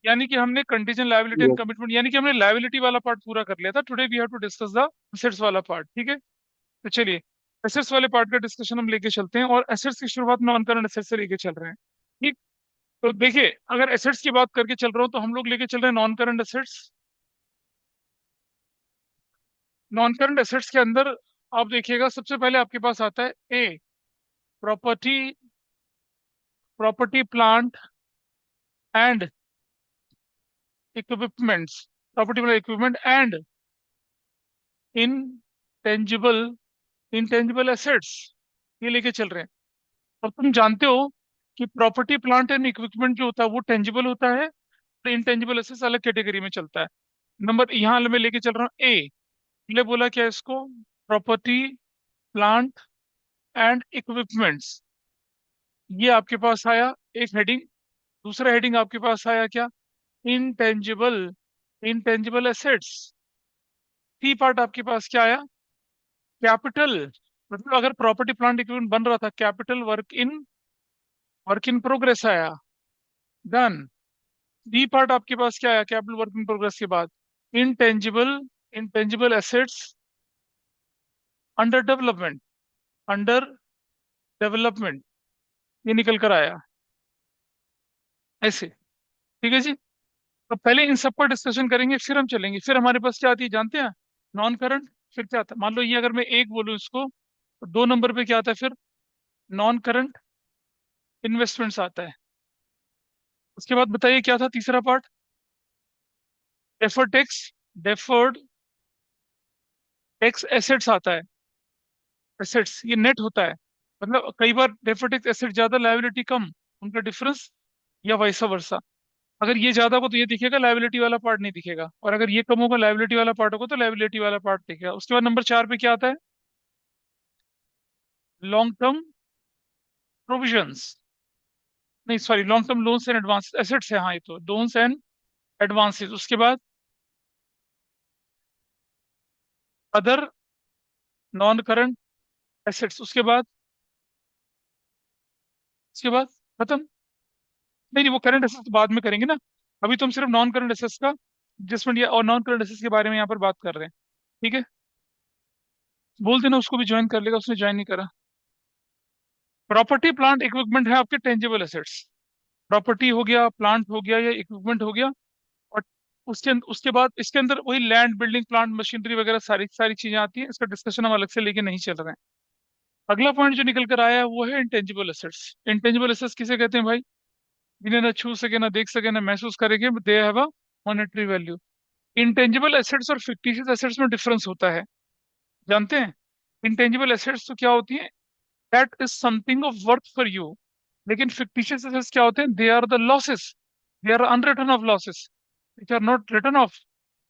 यानी कि हमने कंटीजेंट लायबिलिटी एंड कमिटमेंट, यानी कि हमने लायबिलिटी वाला पार्ट पूरा कर लिया था। Today we have to discuss the assets वाला पार्ट, ठीक है। तो चलिए, एसेट्स वाले पार्ट का डिस्कशन हम लेके चलते हैं, और एसेट्स की शुरुआत नॉन करंट एसेट्स से लेके चल रहे हैं, ठीक। तो देखिए, अगर एसेट्स की बात करके चल रहा हूँ तो हम लोग लेके चल रहे हैं non current assets. Non current assets के अंदर आप देखिएगा, सबसे पहले आपके पास आता है ए, property, property plant and equipments, property मतलब equipment and intangible, intangible assets, ये लेके चल रहे हैं। और तुम जानते हो कि प्रॉपर्टी प्लांट एंड इक्विपमेंट जो होता है वो टेंजिबल होता है, और इनटेंजिबल एसेट्स अलग कैटेगरी में चलता है। नंबर यहाँ मैं लेके चल रहा हूँ ए, पहले बोला क्या इसको, प्रॉपर्टी प्लांट एंड इक्विपमेंट्स, ये आपके पास आया एक हेडिंग। दूसरा हेडिंग आपके पास आया क्या, intangible, intangible assets. C part आपके पास क्या आया, कैपिटल, मतलब अगर प्रॉपर्टी प्लांट इक्विपमेंट बन रहा था, कैपिटल वर्क इन प्रोग्रेस आया, डन। डी पार्ट आपके पास क्या आया, कैपिटल वर्क इन प्रोग्रेस के बाद intangible, intangible assets under development, under development, ये निकल कर आया ऐसे, ठीक है जी। तो पहले इन सब पर डिस्कशन करेंगे, फिर हम चलेंगे। फिर हमारे पास क्या आती है जानते हैं, नॉन करंट। फिर क्या आता है, मान लो ये अगर मैं एक बोलूँ इसको, तो दो नंबर पे क्या आता है फिर, नॉन करंट इन्वेस्टमेंट्स आता है। उसके बाद बताइए क्या था तीसरा part, deferred tax, deferred tax assets आता है। एसेट्स ये नेट होता है, मतलब कई बार डेफर्ड टैक्स एसेट ज्यादा, लायबिलिटी कम, उनका डिफरेंस, या वैसा वर्सा। अगर ये ज्यादा हो तो ये दिखेगा, लायबिलिटी वाला पार्ट नहीं दिखेगा, और अगर ये कम होगा, लायबिलिटी वाला पार्ट होगा, तो लायबिलिटी वाला पार्ट दिखेगा। उसके बाद नंबर चार पे क्या आता है, लॉन्ग टर्म प्रोविजंस, नहीं sorry, long term loans and advance assets है, हाँ ये तो लोन्स एंड एडवांसेस। उसके बाद अदर नॉन करंट एसेट्स, उसके बाद खत्म। नहीं नहीं, वो करंट एसेट्स बाद में करेंगे ना, अभी तो हम सिर्फ नॉन करंट एसेट्स का एडजस्टमेंट या और नॉन करंट एसेट्स के बारे में यहाँ पर बात कर रहे हैं, ठीक है। बोल देना उसको भी ज्वाइन कर लेगा, उसने ज्वाइन नहीं करा। प्रॉपर्टी प्लांट इक्विपमेंट है आपके टेंजिबल एसेट्स, प्रॉपर्टी हो गया, प्लांट हो गया, या इक्विपमेंट हो गया। और उसके बाद इसके अंदर वही लैंड, बिल्डिंग, प्लांट, मशीनरी वगैरह सारी सारी चीजें आती हैं। इसका डिस्कशन हम अलग से लेके नहीं चल रहे हैं। अगला पॉइंट जो निकल कर आया है वो है इंटेंजिबल एसेट्स। इंटेंजिबल एसेट्स किसे कहते हैं भाई, जिन्हें ना छू सके, ना देख सके, ना महसूस करेंगे, they have a monetary value. Intangible assets और फिक्टिशियस एसेट्स में डिफरेंस होता है, जानते हैं। इंटेंजिबल एसेट्स तो क्या होती है, that is something of worth for you. लेकिन फिक्टिशियस एसेट्स क्या होते हैं, they are the losses, they are unreturn of losses which are not return of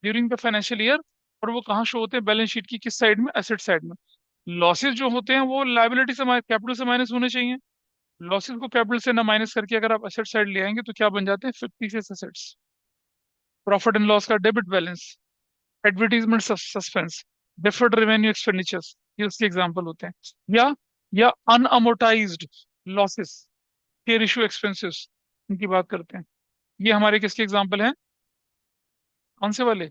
during the financial year. और वो कहाँ शो होते हैं, बैलेंस शीट की किस साइड में, एसेट साइड में। लॉसेस जो होते हैं वो लाइबिलिटी से, कैपिटल से माइनस होने चाहिए। लॉसेस को कैपिटल से ना माइनस करके अगर आप एसेट साइड ले आएंगे तो क्या बन जाते हैं, fictitious assets. Profit and loss का debit balance, advertisement suspense, deferred revenue expenditures, ये उसके एग्जांपल होते हैं। या unamortised losses, share issue expenses, इनकी बात करते हैं। ये हमारे किसके एग्जांपल हैं, कौन से वाले,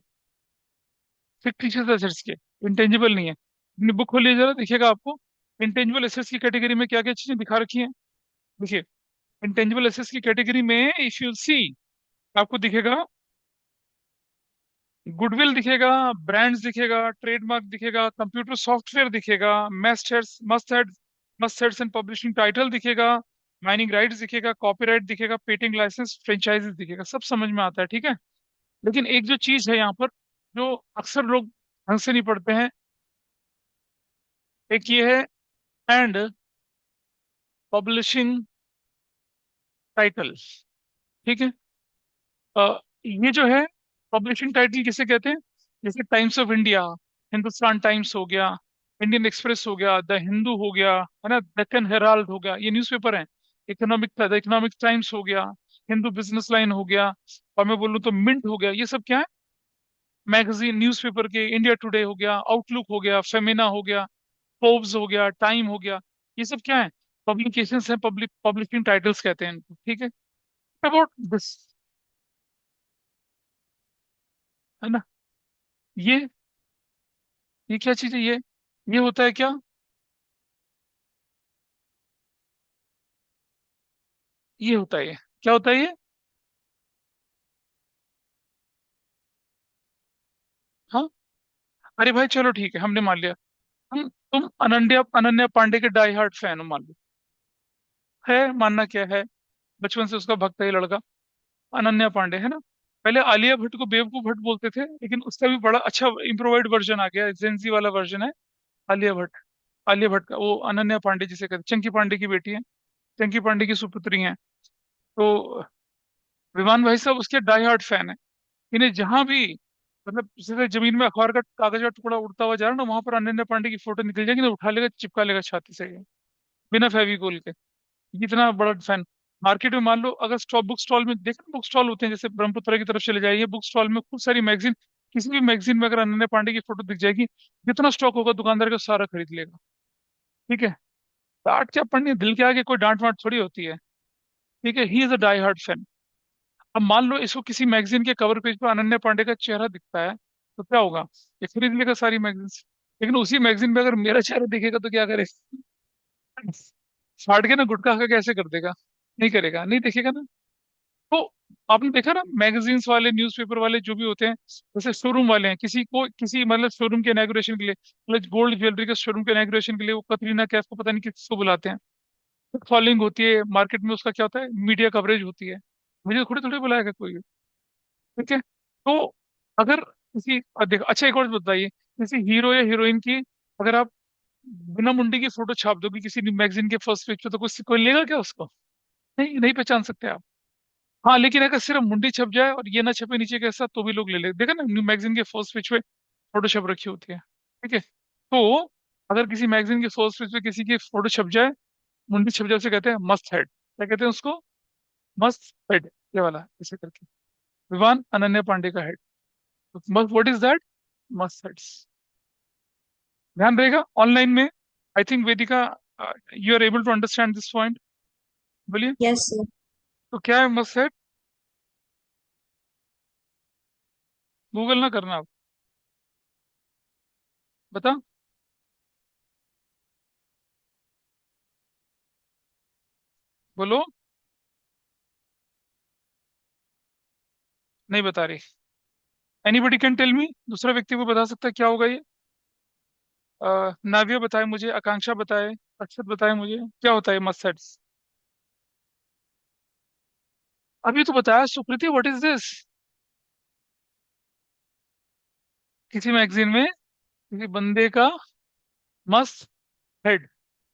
फिक्टिशियस एसेट्स के, इंटेंजिबल नहीं है। अपनी बुक खोलिए जरा, दिखेगा आपको इंटेंजिबल एसेट्स की कैटेगरी में क्या क्या चीजें दिखा रखी हैं। देखिए, इंटेंजिबल एसेट्स की कैटेगरी में इफ यू सी, आपको दिखेगा गुडविल दिखेगा, ब्रांड्स दिखेगा, ट्रेडमार्क दिखेगा, कंप्यूटर सॉफ्टवेयर दिखेगा, must heads and publishing title दिखेगा, माइनिंग राइट्स दिखेगा, कॉपीराइट दिखेगा, पेटेंट लाइसेंस, फ्रेंचाइजेस दिखेगा। सब समझ में आता है, ठीक है। लेकिन एक जो चीज है यहाँ पर, जो अक्सर लोग ढंग से नहीं पढ़ते हैं, एक ये है एंड पब्लिशिंग टाइटल, ठीक है। ये जो है पब्लिशिंग टाइटल किसे कहते हैं, जैसे times of India, Hindustan times हो गया, इंडियन एक्सप्रेस हो गया, द हिंदू हो गया, है ना, डेक्कन हेराल्ड हो गया, ये न्यूज़पेपर है। द इकोनॉमिक टाइम्स हो गया, हिंदू बिजनेस लाइन हो गया, और मैं बोलूँ तो मिंट हो गया। ये सब क्या है, मैगजीन न्यूज़पेपर के। इंडिया टुडे हो गया, आउटलुक हो गया, फेमिना हो गया, फोर्ब्स हो गया, टाइम हो गया। ये सब क्या है, पब्लिकेशंस हैं, पब्लिशिंग टाइटल्स कहते हैं इनको, ठीक है। अबाउट दिस, है ना? ये ये क्या चीज है ये होता है क्या? ये होता है ये, क्या होता है ये? हाँ, अरे भाई चलो ठीक है, हमने मान लिया। तुम अनन्या अनन्या पांडे के डाई हार्ट फैन हो, मान लो। है, मानना क्या है, बचपन से उसका भक्त है ये लड़का, अनन्या पांडे, है ना? पहले आलिया भट्ट को बेवकूफ भट्ट बोलते थे, लेकिन उसका भी बड़ा अच्छा इम्प्रोवाइज वर्जन आ गया, जेंजी वाला वर्जन है। आलिया भट्ट, आलिया भट्ट का वो अनन्या पांडे जिसे कहते हैं, चंकी पांडे की बेटी है, चंकी पांडे की सुपुत्री है। तो विमान भाई साहब उसके डाई हार्ट फैन है। इन्हें जहां भी, मतलब जैसे जमीन में अखबार का कागज का टुकड़ा उड़ता हुआ जा रहा है ना, वहां पर अनन्या पांडे की फोटो निकल जाएगी ना, उठा लेगा, चिपका लेगा छाती से, बिना फेविकोल के। इतना बड़ा फैन। मार्केट में मान लो अगर स्टॉक बुक स्टॉल में देखो, बुक स्टॉल होते हैं जैसे ब्रह्मपुत्र की तरफ चले जाइए, बुक स्टॉल में खूब सारी मैगजीन, किसी भी मैगजीन में अगर अनन्या पांडे की फोटो दिख जाएगी, जितना स्टॉक होगा दुकानदार का सारा खरीद लेगा। ठीक है? डांट क्या पड़नी है, दिल के आगे कोई डांट वाट थोड़ी होती है। ठीक है, he is a die hard fan. अब मान लो इसको किसी मैगजीन के कवर पेज पर अनन्या पांडे का चेहरा दिखता है, तो क्या होगा? ये खरीद लेगा सारी मैगजीन। लेकिन उसी मैगजीन में अगर मेरा चेहरा दिखेगा तो क्या करे? फाड़ के ना गुटखा खा के ऐसे कर देगा, नहीं करेगा, नहीं देखेगा ना। तो आपने देखा ना, मैगजीन्स वाले, न्यूज़पेपर वाले जो भी होते हैं, जैसे शोरूम वाले हैं, किसी को किसी मतलब शोरूम के इनॉग्रेशन के लिए, मतलब गोल्ड ज्वेलरी के शोरूम के इनॉग्रेशन के लिए, वो कतरीना कैफ को पता नहीं किसको बुलाते हैं। फॉलोइंग होती है मार्केट में, उसका क्या होता है, मीडिया कवरेज होती है। मुझे थोड़ी थोड़ी बुलाएगा कोई। ठीक है? तो अगर किसी देखो, अच्छा एक और बताइए, किसी हीरो या हीरोइन की अगर आप बिना मुंडी की फोटो छाप दोगे किसी मैगजीन के फर्स्ट पेज पे, तो कुछ कोई लेगा क्या उसको? नहीं, नहीं पहचान सकते आप। हाँ, लेकिन अगर सिर्फ मुंडी छप जाए और ये ना छपे नीचे के साथ, तो भी लोग ले लेते, देखा ना, न्यू मैगजीन के फर्स्ट पेज पे फोटो छप रखी होती है। ठीक है? तो अगर किसी मैगजीन के फर्स्ट पेज पे किसी की फोटो छप जाए, मुंडी छप जाए, उसे कहते हैं मस्त हेड। क्या कहते हैं उसको? मस्त हेड, ये वाला ऐसे करके। विवान अनन्या पांडे का हेड, मस्त, व्हाट इज दैट? मस्त हेड्स। ध्यान रहेगा ऑनलाइन में। I think Vedika, you are able to understand this point. बोलिए। Yes sir. तो क्या है मस्त हेड? गूगल ना करना आप, बता। बोलो। नहीं बता रही? एनीबडी कैन टेल मी, दूसरा व्यक्ति को बता सकता है क्या होगा ये? नाविया बताए मुझे, आकांक्षा बताए, अक्षत बताए मुझे, क्या होता है मस्त हेड्स? अभी तो बताया सुकृति, व्हाट इज दिस? किसी मैगजीन में किसी बंदे का मस्त हेड,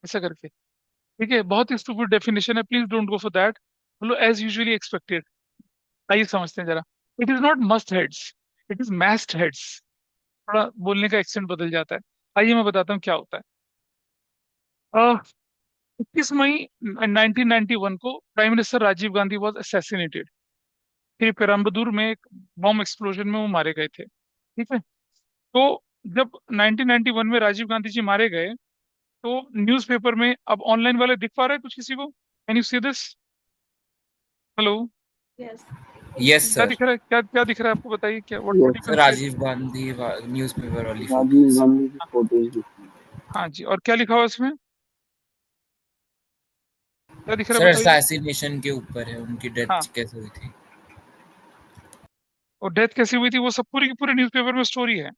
ऐसा करके। ठीक है, बहुत ही स्टूपिड डेफिनेशन है, please don't go for that. बोलो एज यूजुअली एक्सपेक्टेड। आइए समझते हैं जरा। It is not must heads, it is moist heads. थोड़ा बोलने का एक्सेंट बदल जाता है। आइए मैं बताता हूँ क्या होता है। 21 मई 1991 को prime minister Rajiv Gandhi was assassinated. फिर पेराम्बदूर में एक बॉम्ब एक्सप्लोजन में वो मारे गए थे। ठीक है? तो जब 1991 में राजीव गांधी जी मारे गए, तो न्यूज़पेपर में, अब ऑनलाइन वाले दिख पा रहा है कुछ किसी को? Can you see this? Hello? Yes. Yes क्या सर। दिख रहा है, क्या क्या दिख रहा है आपको, बताइए क्या, what you yes. Can see? Rajiv Gandhi newspaper वाली राजीव फोटोज। गांधी की फोटोज दिखती हैं। हाँ जी, और क्या लिखा हुआ है इसमें? क्या दिख रहा है सर बताइए। असैसिनेशन के ऊपर है, उनकी हाँ, डेथ कैसे हुई थी। और डेथ कैसी हुई थी वो सब पूरी की पूरी न्यूज़पेपर में स्टोरी है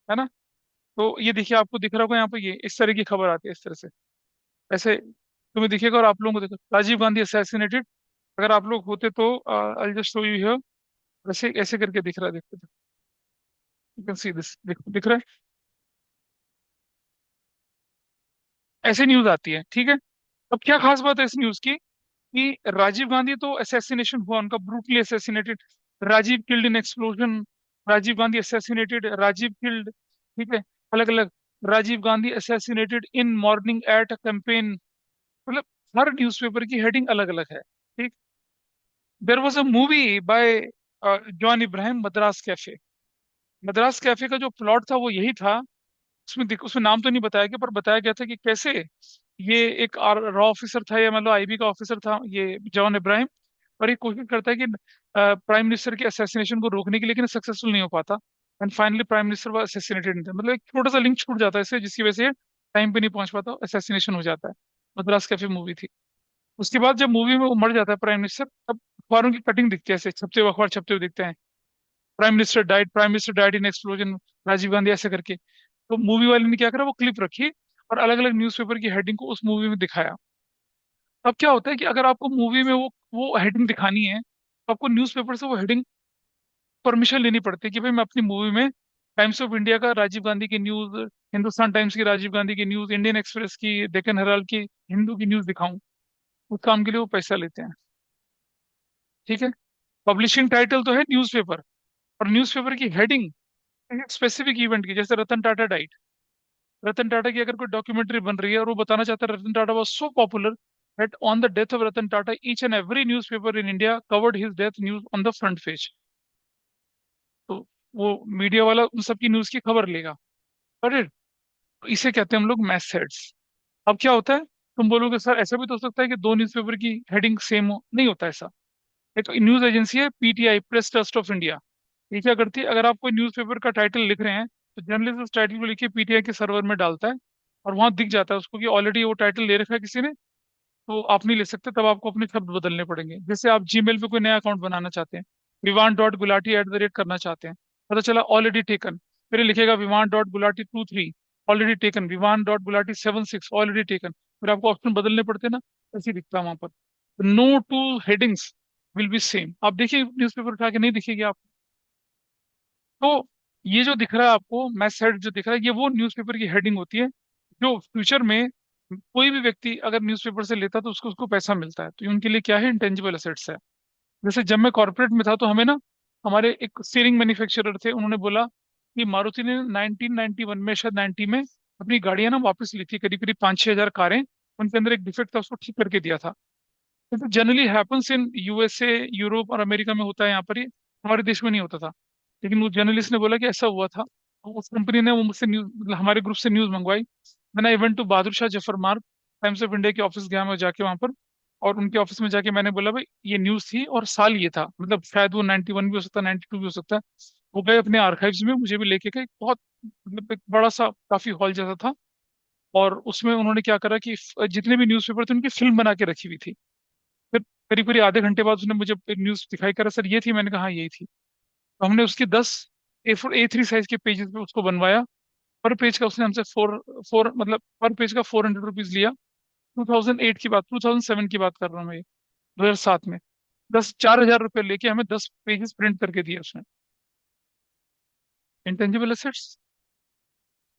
ना? तो ये देखिए, आपको दिख रहा होगा यहाँ पे, ये इस तरह की खबर आती है, इस तरह से, ऐसे तुम्हें दिखेगा, और आप लोगों को देखो, राजीव गांधी असैसिनेटेड। अगर आप लोग होते तो I just show you here, ऐसे ऐसे करके दिख रहा है, देखो, यू कैन सी दिस, देखो दिख रहा है, ऐसे न्यूज आती है। ठीक है? अब क्या खास बात है इस न्यूज की, कि राजीव गांधी तो असैसिनेशन हुआ उनका, brutally assassinated, Rajiv killed in explosion, Rajiv Gandhi assassinated, Rajiv killed. ठीक है? अलग अलग, Rajiv Gandhi assassinated in morning at a campaign, मतलब हर न्यूज़पेपर की हेडिंग अलग अलग है। ठीक? There was a movie by John Ibrahim, Madras cafe. Madras cafe का जो प्लॉट था वो यही था। उसमें नाम तो नहीं बताया गया, पर बताया गया था कि कैसे ये एक रॉ ऑफिसर था, या मतलब आईबी का ऑफिसर था ये जॉन इब्राहिम, और ये कोशिश करता है कि प्राइम मिनिस्टर के असैसिनेशन को रोकने के लिए, लेकिन सक्सेसफुल नहीं हो पाता। एंड फाइनली प्राइम मिनिस्टर वो असैसिनेटेड नहीं था, मतलब एक छोटा सा लिंक छूट जाता है इससे, जिसकी वजह से टाइम पे नहीं पहुंच पाता, असैसिनेशन हो जाता है। मद्रास कैफे मूवी थी। उसके बाद जब मूवी में वो मर जाता है प्राइम मिनिस्टर, तब अखबारों की कटिंग दिखती है, ऐसे छपते हुए अखबार छपते हुए दिखते हैं, prime minister died in explosion, Rajiv Gandhi, ऐसे करके। तो मूवी वाले ने क्या करा, वो क्लिप रखी और अलग अलग न्यूज़पेपर की हेडिंग को उस मूवी में दिखाया। अब क्या होता है कि अगर आपको मूवी में वो हेडिंग दिखानी है, तो आपको न्यूज़पेपर से वो हेडिंग परमिशन लेनी पड़ती है कि भाई मैं अपनी मूवी में टाइम्स ऑफ इंडिया का राजीव गांधी की न्यूज, हिंदुस्तान टाइम्स की राजीव गांधी की न्यूज, इंडियन एक्सप्रेस की, डेक्कन हेराल्ड की, हिंदू की न्यूज दिखाऊं। उस काम के लिए वो पैसा लेते हैं। ठीक है। पब्लिशिंग टाइटल तो है न्यूज़पेपर, और न्यूज़पेपर की हेडिंग स्पेसिफिक इवेंट की, जैसे रतन टाटा डाइट। रतन टाटा की अगर कोई डॉक्यूमेंट्री बन रही है और वो बताना चाहता है Ratan Tata was so popular that on the death of Ratan Tata each and every newspaper in India covered his death news on the front page. तो वो मीडिया वाला उन सबकी न्यूज की खबर लेगा। और इसे कहते हैं हम लोग मैस हेड्स। अब क्या होता है, तुम बोलोगे सर ऐसा भी तो हो सकता है कि दो न्यूज़पेपर की हेडिंग सेम हो। नहीं होता ऐसा। एक न्यूज एजेंसी है PTI, press trust of India. ये क्या करती है, अगर आप कोई न्यूज़पेपर का टाइटल लिख रहे हैं, तो जर्नलिस्ट उस टाइटल को लिख के पीटीआई के सर्वर में डालता है, और वहां दिख जाता है उसको कि ऑलरेडी वो टाइटल ले रखा है किसी ने, तो आप नहीं ले सकते। तब आपको अपने शब्द बदलने पड़ेंगे। जैसे आप जीमेल पे कोई नया अकाउंट बनाना चाहते हैं, vivan.gulati@the rate करना चाहते हैं, पता चला ऑलरेडी टेकन, फिर ये लिखेगा vivan.gulati 23 already taken, vivan.gulati 76 already taken, फिर आपको ऑप्शन बदलने पड़ते हैं ना। ऐसे ही दिखता है वहां पर। No two headings will be same. आप देखिए न्यूज़पेपर उठा के, नहीं दिखेगी आप। तो ये जो दिख रहा है आपको मैस हेड जो दिख रहा है, ये वो न्यूज़पेपर की हेडिंग होती है जो फ्यूचर में कोई भी व्यक्ति अगर न्यूज़पेपर से लेता तो उसको उसको पैसा मिलता है। तो ये उनके लिए क्या है, इंटेंजिबल एसेट्स है। जैसे जब मैं कॉर्पोरेट में था तो हमें ना, हमारे एक स्टीयरिंग मैन्युफैक्चरर थे, उन्होंने बोला कि मारुति ने 1991 में, शायद 90 में, अपनी गाड़ियां ना वापस ली थी, करीब करीब 5-6 हजार कारें। उनके अंदर एक डिफेक्ट था, उसको ठीक करके दिया था। तो generally happens in USA, Europe और अमेरिका में होता है, यहाँ पर ही हमारे देश में नहीं होता था। लेकिन वो जर्नलिस्ट ने बोला कि ऐसा हुआ था, तो उस कंपनी ने वो मुझसे न्यूज, मतलब हमारे ग्रुप से न्यूज मंगवाई। मैंने इवेंट टू बहादुर शाह जफर मार्ग, टाइम्स ऑफ इंडिया के ऑफिस गया मैं जाके वहां पर, और उनके ऑफिस में जाके मैंने बोला भाई ये न्यूज थी और साल ये था, मतलब शायद वो 91 भी हो सकता है, 92 भी हो सकता है। वो गए अपने आर्काइव्स में, मुझे भी लेके गए, बहुत मतलब एक बड़ा सा काफी हॉल जैसा था। और उसमें उन्होंने क्या करा कि जितने भी न्यूज़पेपर थे उनकी फिल्म बना के रखी हुई थी। फिर करीब करीब आधे घंटे बाद उसने मुझे एक न्यूज दिखाई, करा सर ये थी, मैंने कहा हाँ यही थी। तो हमने उसकी 10 A3 साइज के पेजेस पे उसको बनवाया। पर पेज का उसने हमसे फोर फोर मतलब पर पेज का 400 रुपीज लिया। 2008 की बात, 2007 की बात कर रहा हूँ मैं ये, 2007 में। 4,000 रुपये लेके हमें 10 पेजेस प्रिंट करके दिए उसने। Intangible assets.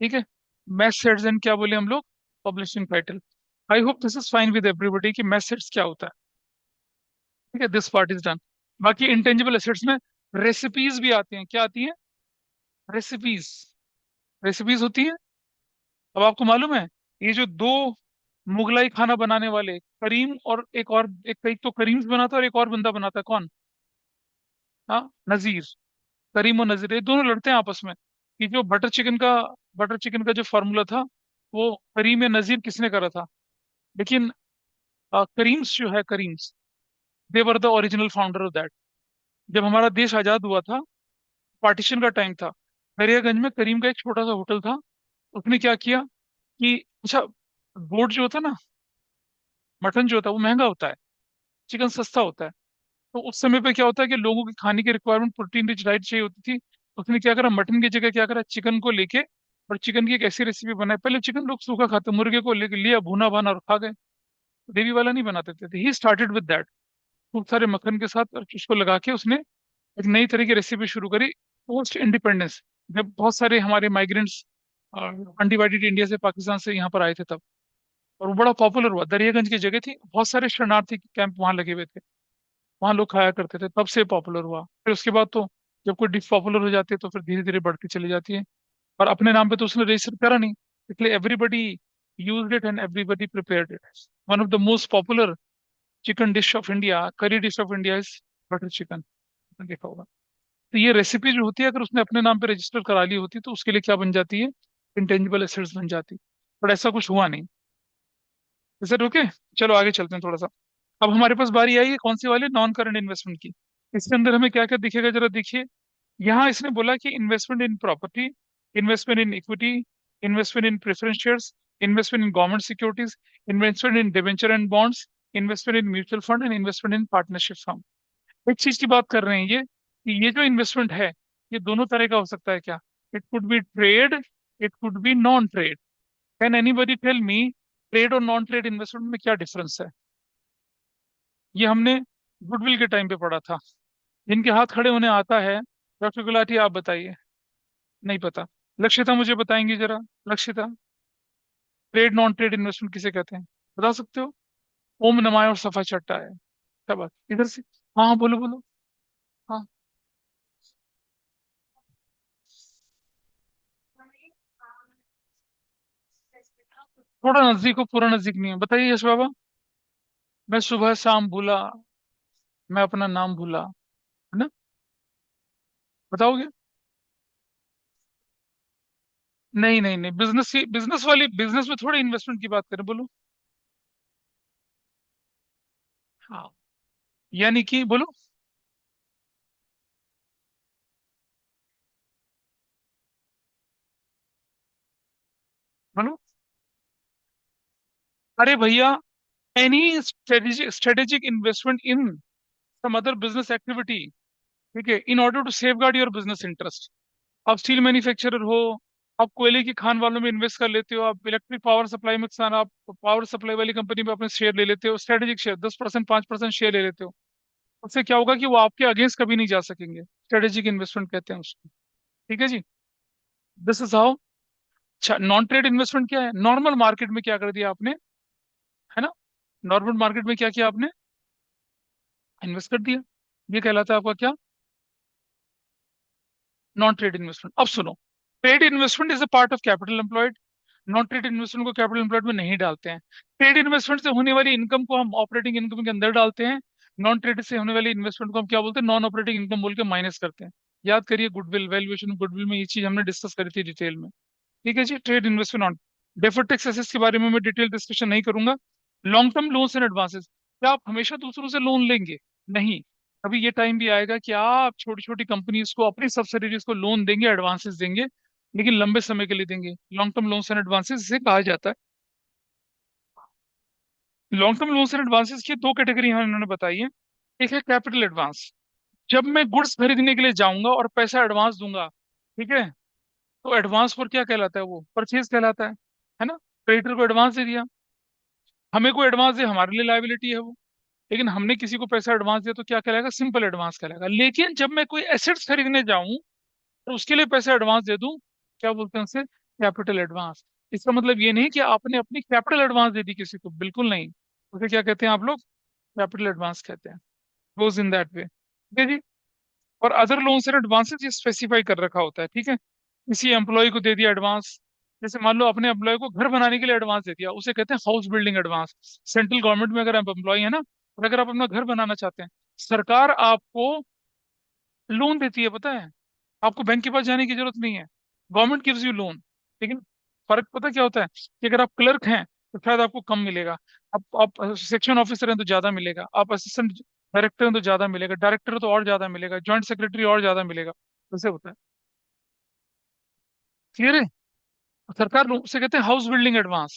ठीक है। मैथ सेट्स एंड क्या बोले हम लोग, publishing title. I hope this is fine with everybody कि मैथ सेट्स क्या होता है। ठीक है, दिस पार्ट इज डन। बाकी इंटेंजिबल एसेट्स में रेसिपीज भी आती हैं। क्या आती हैं, रेसिपीज। रेसिपीज होती है। अब आपको मालूम है, ये जो दो मुगलाई खाना बनाने वाले, करीम और एक तो करीम से बनाता है और एक और बंदा बनाता है, कौन? हाँ, नजीर। करीम और नजीर, ये दोनों लड़ते हैं आपस में कि जो बटर चिकन का जो फॉर्मूला था, वो करीम या नजीर किसने करा था। लेकिन करीम्स जो है, Karims, they were the original founder of that. जब हमारा देश आजाद हुआ था, पार्टीशन का टाइम था, दरियागंज में करीम का एक छोटा सा होटल था। उसने क्या किया कि, अच्छा, गोट जो होता है ना, मटन जो होता है वो महंगा होता है, चिकन सस्ता होता है। तो उस समय पे क्या होता है कि लोगों की खाने की रिक्वायरमेंट प्रोटीन रिच डाइट चाहिए होती थी। तो उसने क्या करा, मटन की जगह क्या करा, चिकन को लेके, और चिकन की एक ऐसी रेसिपी बनाई। पहले चिकन लोग सूखा खाते, मुर्गे को लेके लिया, भुना भाना और खा गए। ग्रेवी वाला नहीं बनाते थे। ही स्टार्टेड विद दैट, खूब सारे मक्खन के साथ, और उसको लगा के उसने एक नई तरह की रेसिपी शुरू करी। पोस्ट इंडिपेंडेंस, जब बहुत सारे हमारे माइग्रेंट्स अनडिवाइडेड इंडिया से, पाकिस्तान से यहाँ पर आए थे तब, और वो बड़ा पॉपुलर हुआ। दरियागंज की जगह थी, बहुत सारे शरणार्थी कैंप वहां लगे हुए थे, वहां लोग खाया करते थे, तब से पॉपुलर हुआ। फिर उसके बाद तो जब कोई डिश पॉपुलर हो जाती है तो फिर धीरे धीरे बढ़ती चली जाती है। और अपने नाम पे तो उसने रजिस्टर करा नहीं, इसलिए everybody used it and everybody prepared it. One of the most popular chicken dish of India, curry dish of India is butter chicken. देखा होगा। तो ये रेसिपी जो होती है, अगर उसने अपने नाम पे रजिस्टर करा ली होती तो उसके लिए क्या बन जाती है, इंटेंजिबल एसेट्स बन जाती। बट ऐसा कुछ हुआ नहीं। Is that okay? चलो आगे चलते हैं थोड़ा सा। अब हमारे पास बारी आई है कौन सी वाली, नॉन करंट इन्वेस्टमेंट की। इसके अंदर हमें क्या क्या दिखेगा जरा देखिए। यहाँ इसने बोला कि investment in property, investment in equity, investment in preference shares, investment in government securities, investment in debenture and bonds, investment in mutual fund and investment in partnership firm. एक चीज की बात कर रहे हैं ये कि ये जो इन्वेस्टमेंट है ये दोनों तरह का हो सकता है क्या। It could be trade, it could be non trade. Can anybody tell me trade और नॉन ट्रेड इन्वेस्टमेंट में क्या डिफरेंस है। ये हमने गुडविल के टाइम पे पढ़ा था। जिनके हाथ खड़े होने आता है, डॉक्टर गुलाटी आप बताइए। नहीं पता। लक्षिता मुझे बताएंगी जरा। Lakshita, trade non trade investment किसे कहते हैं, बता सकते हो। ओम नमाय और सफा चट्टा है। क्या बात इधर से। हाँ हाँ बोलो बोलो। हाँ, थोड़ा नजदीक हो, पूरा नजदीक नहीं है, बताइए यश बाबा। मैं सुबह शाम भूला, मैं अपना नाम भूला, है ना। बताओगे। नहीं नहीं नहीं, बिजनेस की, बिजनेस वाली, बिजनेस में थोड़ी इन्वेस्टमेंट की बात करें, बोलो। हाँ, यानी कि बोलो। बोलो। अरे भैया, any strategic investment in some other business activity, ठीक है, in order to safeguard your business interest. आप स्टील मैन्युफैक्चरर हो, आप कोयले की खान वालों में इन्वेस्ट कर लेते हो, आप इलेक्ट्रिक पावर सप्लाई में किसान, आप पावर सप्लाई वाली कंपनी में अपने शेयर ले लेते हो, स्ट्रेटेजिक शेयर 10%, 5% शेयर ले लेते हो। उससे क्या होगा कि वो आपके अगेंस्ट कभी नहीं जा सकेंगे। स्ट्रेटेजिक इन्वेस्टमेंट कहते हैं उसको। ठीक है जी। This is how. अच्छा, नॉन ट्रेड इन्वेस्टमेंट क्या है। नॉर्मल मार्केट में क्या कर दिया आपने, है ना। नॉर्मल मार्केट में क्या किया आपने, इन्वेस्ट कर दिया। ये कहलाता है आपका क्या, नॉन ट्रेड इन्वेस्टमेंट। अब सुनो, trade investment is a part of capital employed. Non trade investment को कैपिटल एम्प्लॉयड में नहीं डालते हैं। ट्रेड इन्वेस्टमेंट से होने वाली इनकम को हम ऑपरेटिंग इनकम के अंदर डालते हैं। नॉन ट्रेड से होने वाली इन्वेस्टमेंट को हम क्या बोलते हैं, नॉन ऑपरेटिंग इनकम बोल के माइनस करते हैं। याद करिए, गुडविल वैल्यूएशन गुडविल में ये चीज हमने डिस्कस करी थी डिटेल में। ठीक है जी। Trade investment on deferred tax assets के बारे में मैं डिटेल डिस्कशन नहीं करूंगा। Long term loans and advances, क्या आप हमेशा दूसरों से लोन लेंगे, नहीं। अभी ये टाइम भी आएगा कि आप छोटी छोटी कंपनीज को, अपनी सब्सिडीज को लोन देंगे, एडवांसेस देंगे, लेकिन लंबे समय के लिए देंगे। Long term loans and advances इसे कहा जाता है। Long term loans and advances की दो कैटेगरी यहाँ इन्होंने बताई है। एक है कैपिटल एडवांस, जब मैं गुड्स खरीदने के लिए जाऊंगा और पैसा एडवांस दूंगा, ठीक है, तो एडवांस पर क्या कहलाता है, वो परचेज कहलाता है ना। क्रेडिटर को एडवांस दे दिया, हमें कोई एडवांस दे हमारे लिए लायबिलिटी है वो। लेकिन हमने किसी को पैसा एडवांस दिया तो क्या कहलाएगा, सिंपल एडवांस कहलाएगा। लेकिन जब मैं कोई एसेट्स खरीदने जाऊं और उसके लिए पैसा एडवांस दे दूं, क्या बोलते हैं उसे, कैपिटल एडवांस। इसका मतलब ये नहीं कि आपने अपनी कैपिटल एडवांस दे दी किसी को, बिल्कुल नहीं। उसे क्या कहते हैं आप लोग, कैपिटल एडवांस कहते हैं। गोज इन दैट वे, ठीक है जी। और अदर लोन्स एंड एडवांसेस ये स्पेसिफाई कर रखा होता है, ठीक है। किसी एम्प्लॉय को दे दिया एडवांस, जैसे मान लो अपने एम्प्लॉय को घर बनाने के लिए एडवांस दे दिया, उसे कहते हैं house building advance. Central government में अगर आप एम्प्लॉय है ना, और अगर आप अपना घर बनाना चाहते हैं, सरकार आपको लोन देती है, पता है। आपको बैंक के पास जाने की जरूरत नहीं है, गवर्नमेंट गिव्स यू लोन। लेकिन फर्क पता क्या होता है, कि अगर आप क्लर्क हैं तो शायद आपको कम मिलेगा। आप सेक्शन ऑफिसर हैं तो ज्यादा मिलेगा, आप असिस्टेंट डायरेक्टर हैं तो ज्यादा मिलेगा, डायरेक्टर तो और ज्यादा मिलेगा, जॉइंट सेक्रेटरी और ज्यादा मिलेगा। वैसे होता है। क्लियर है। सरकार उसे कहते हैं हाउस बिल्डिंग एडवांस।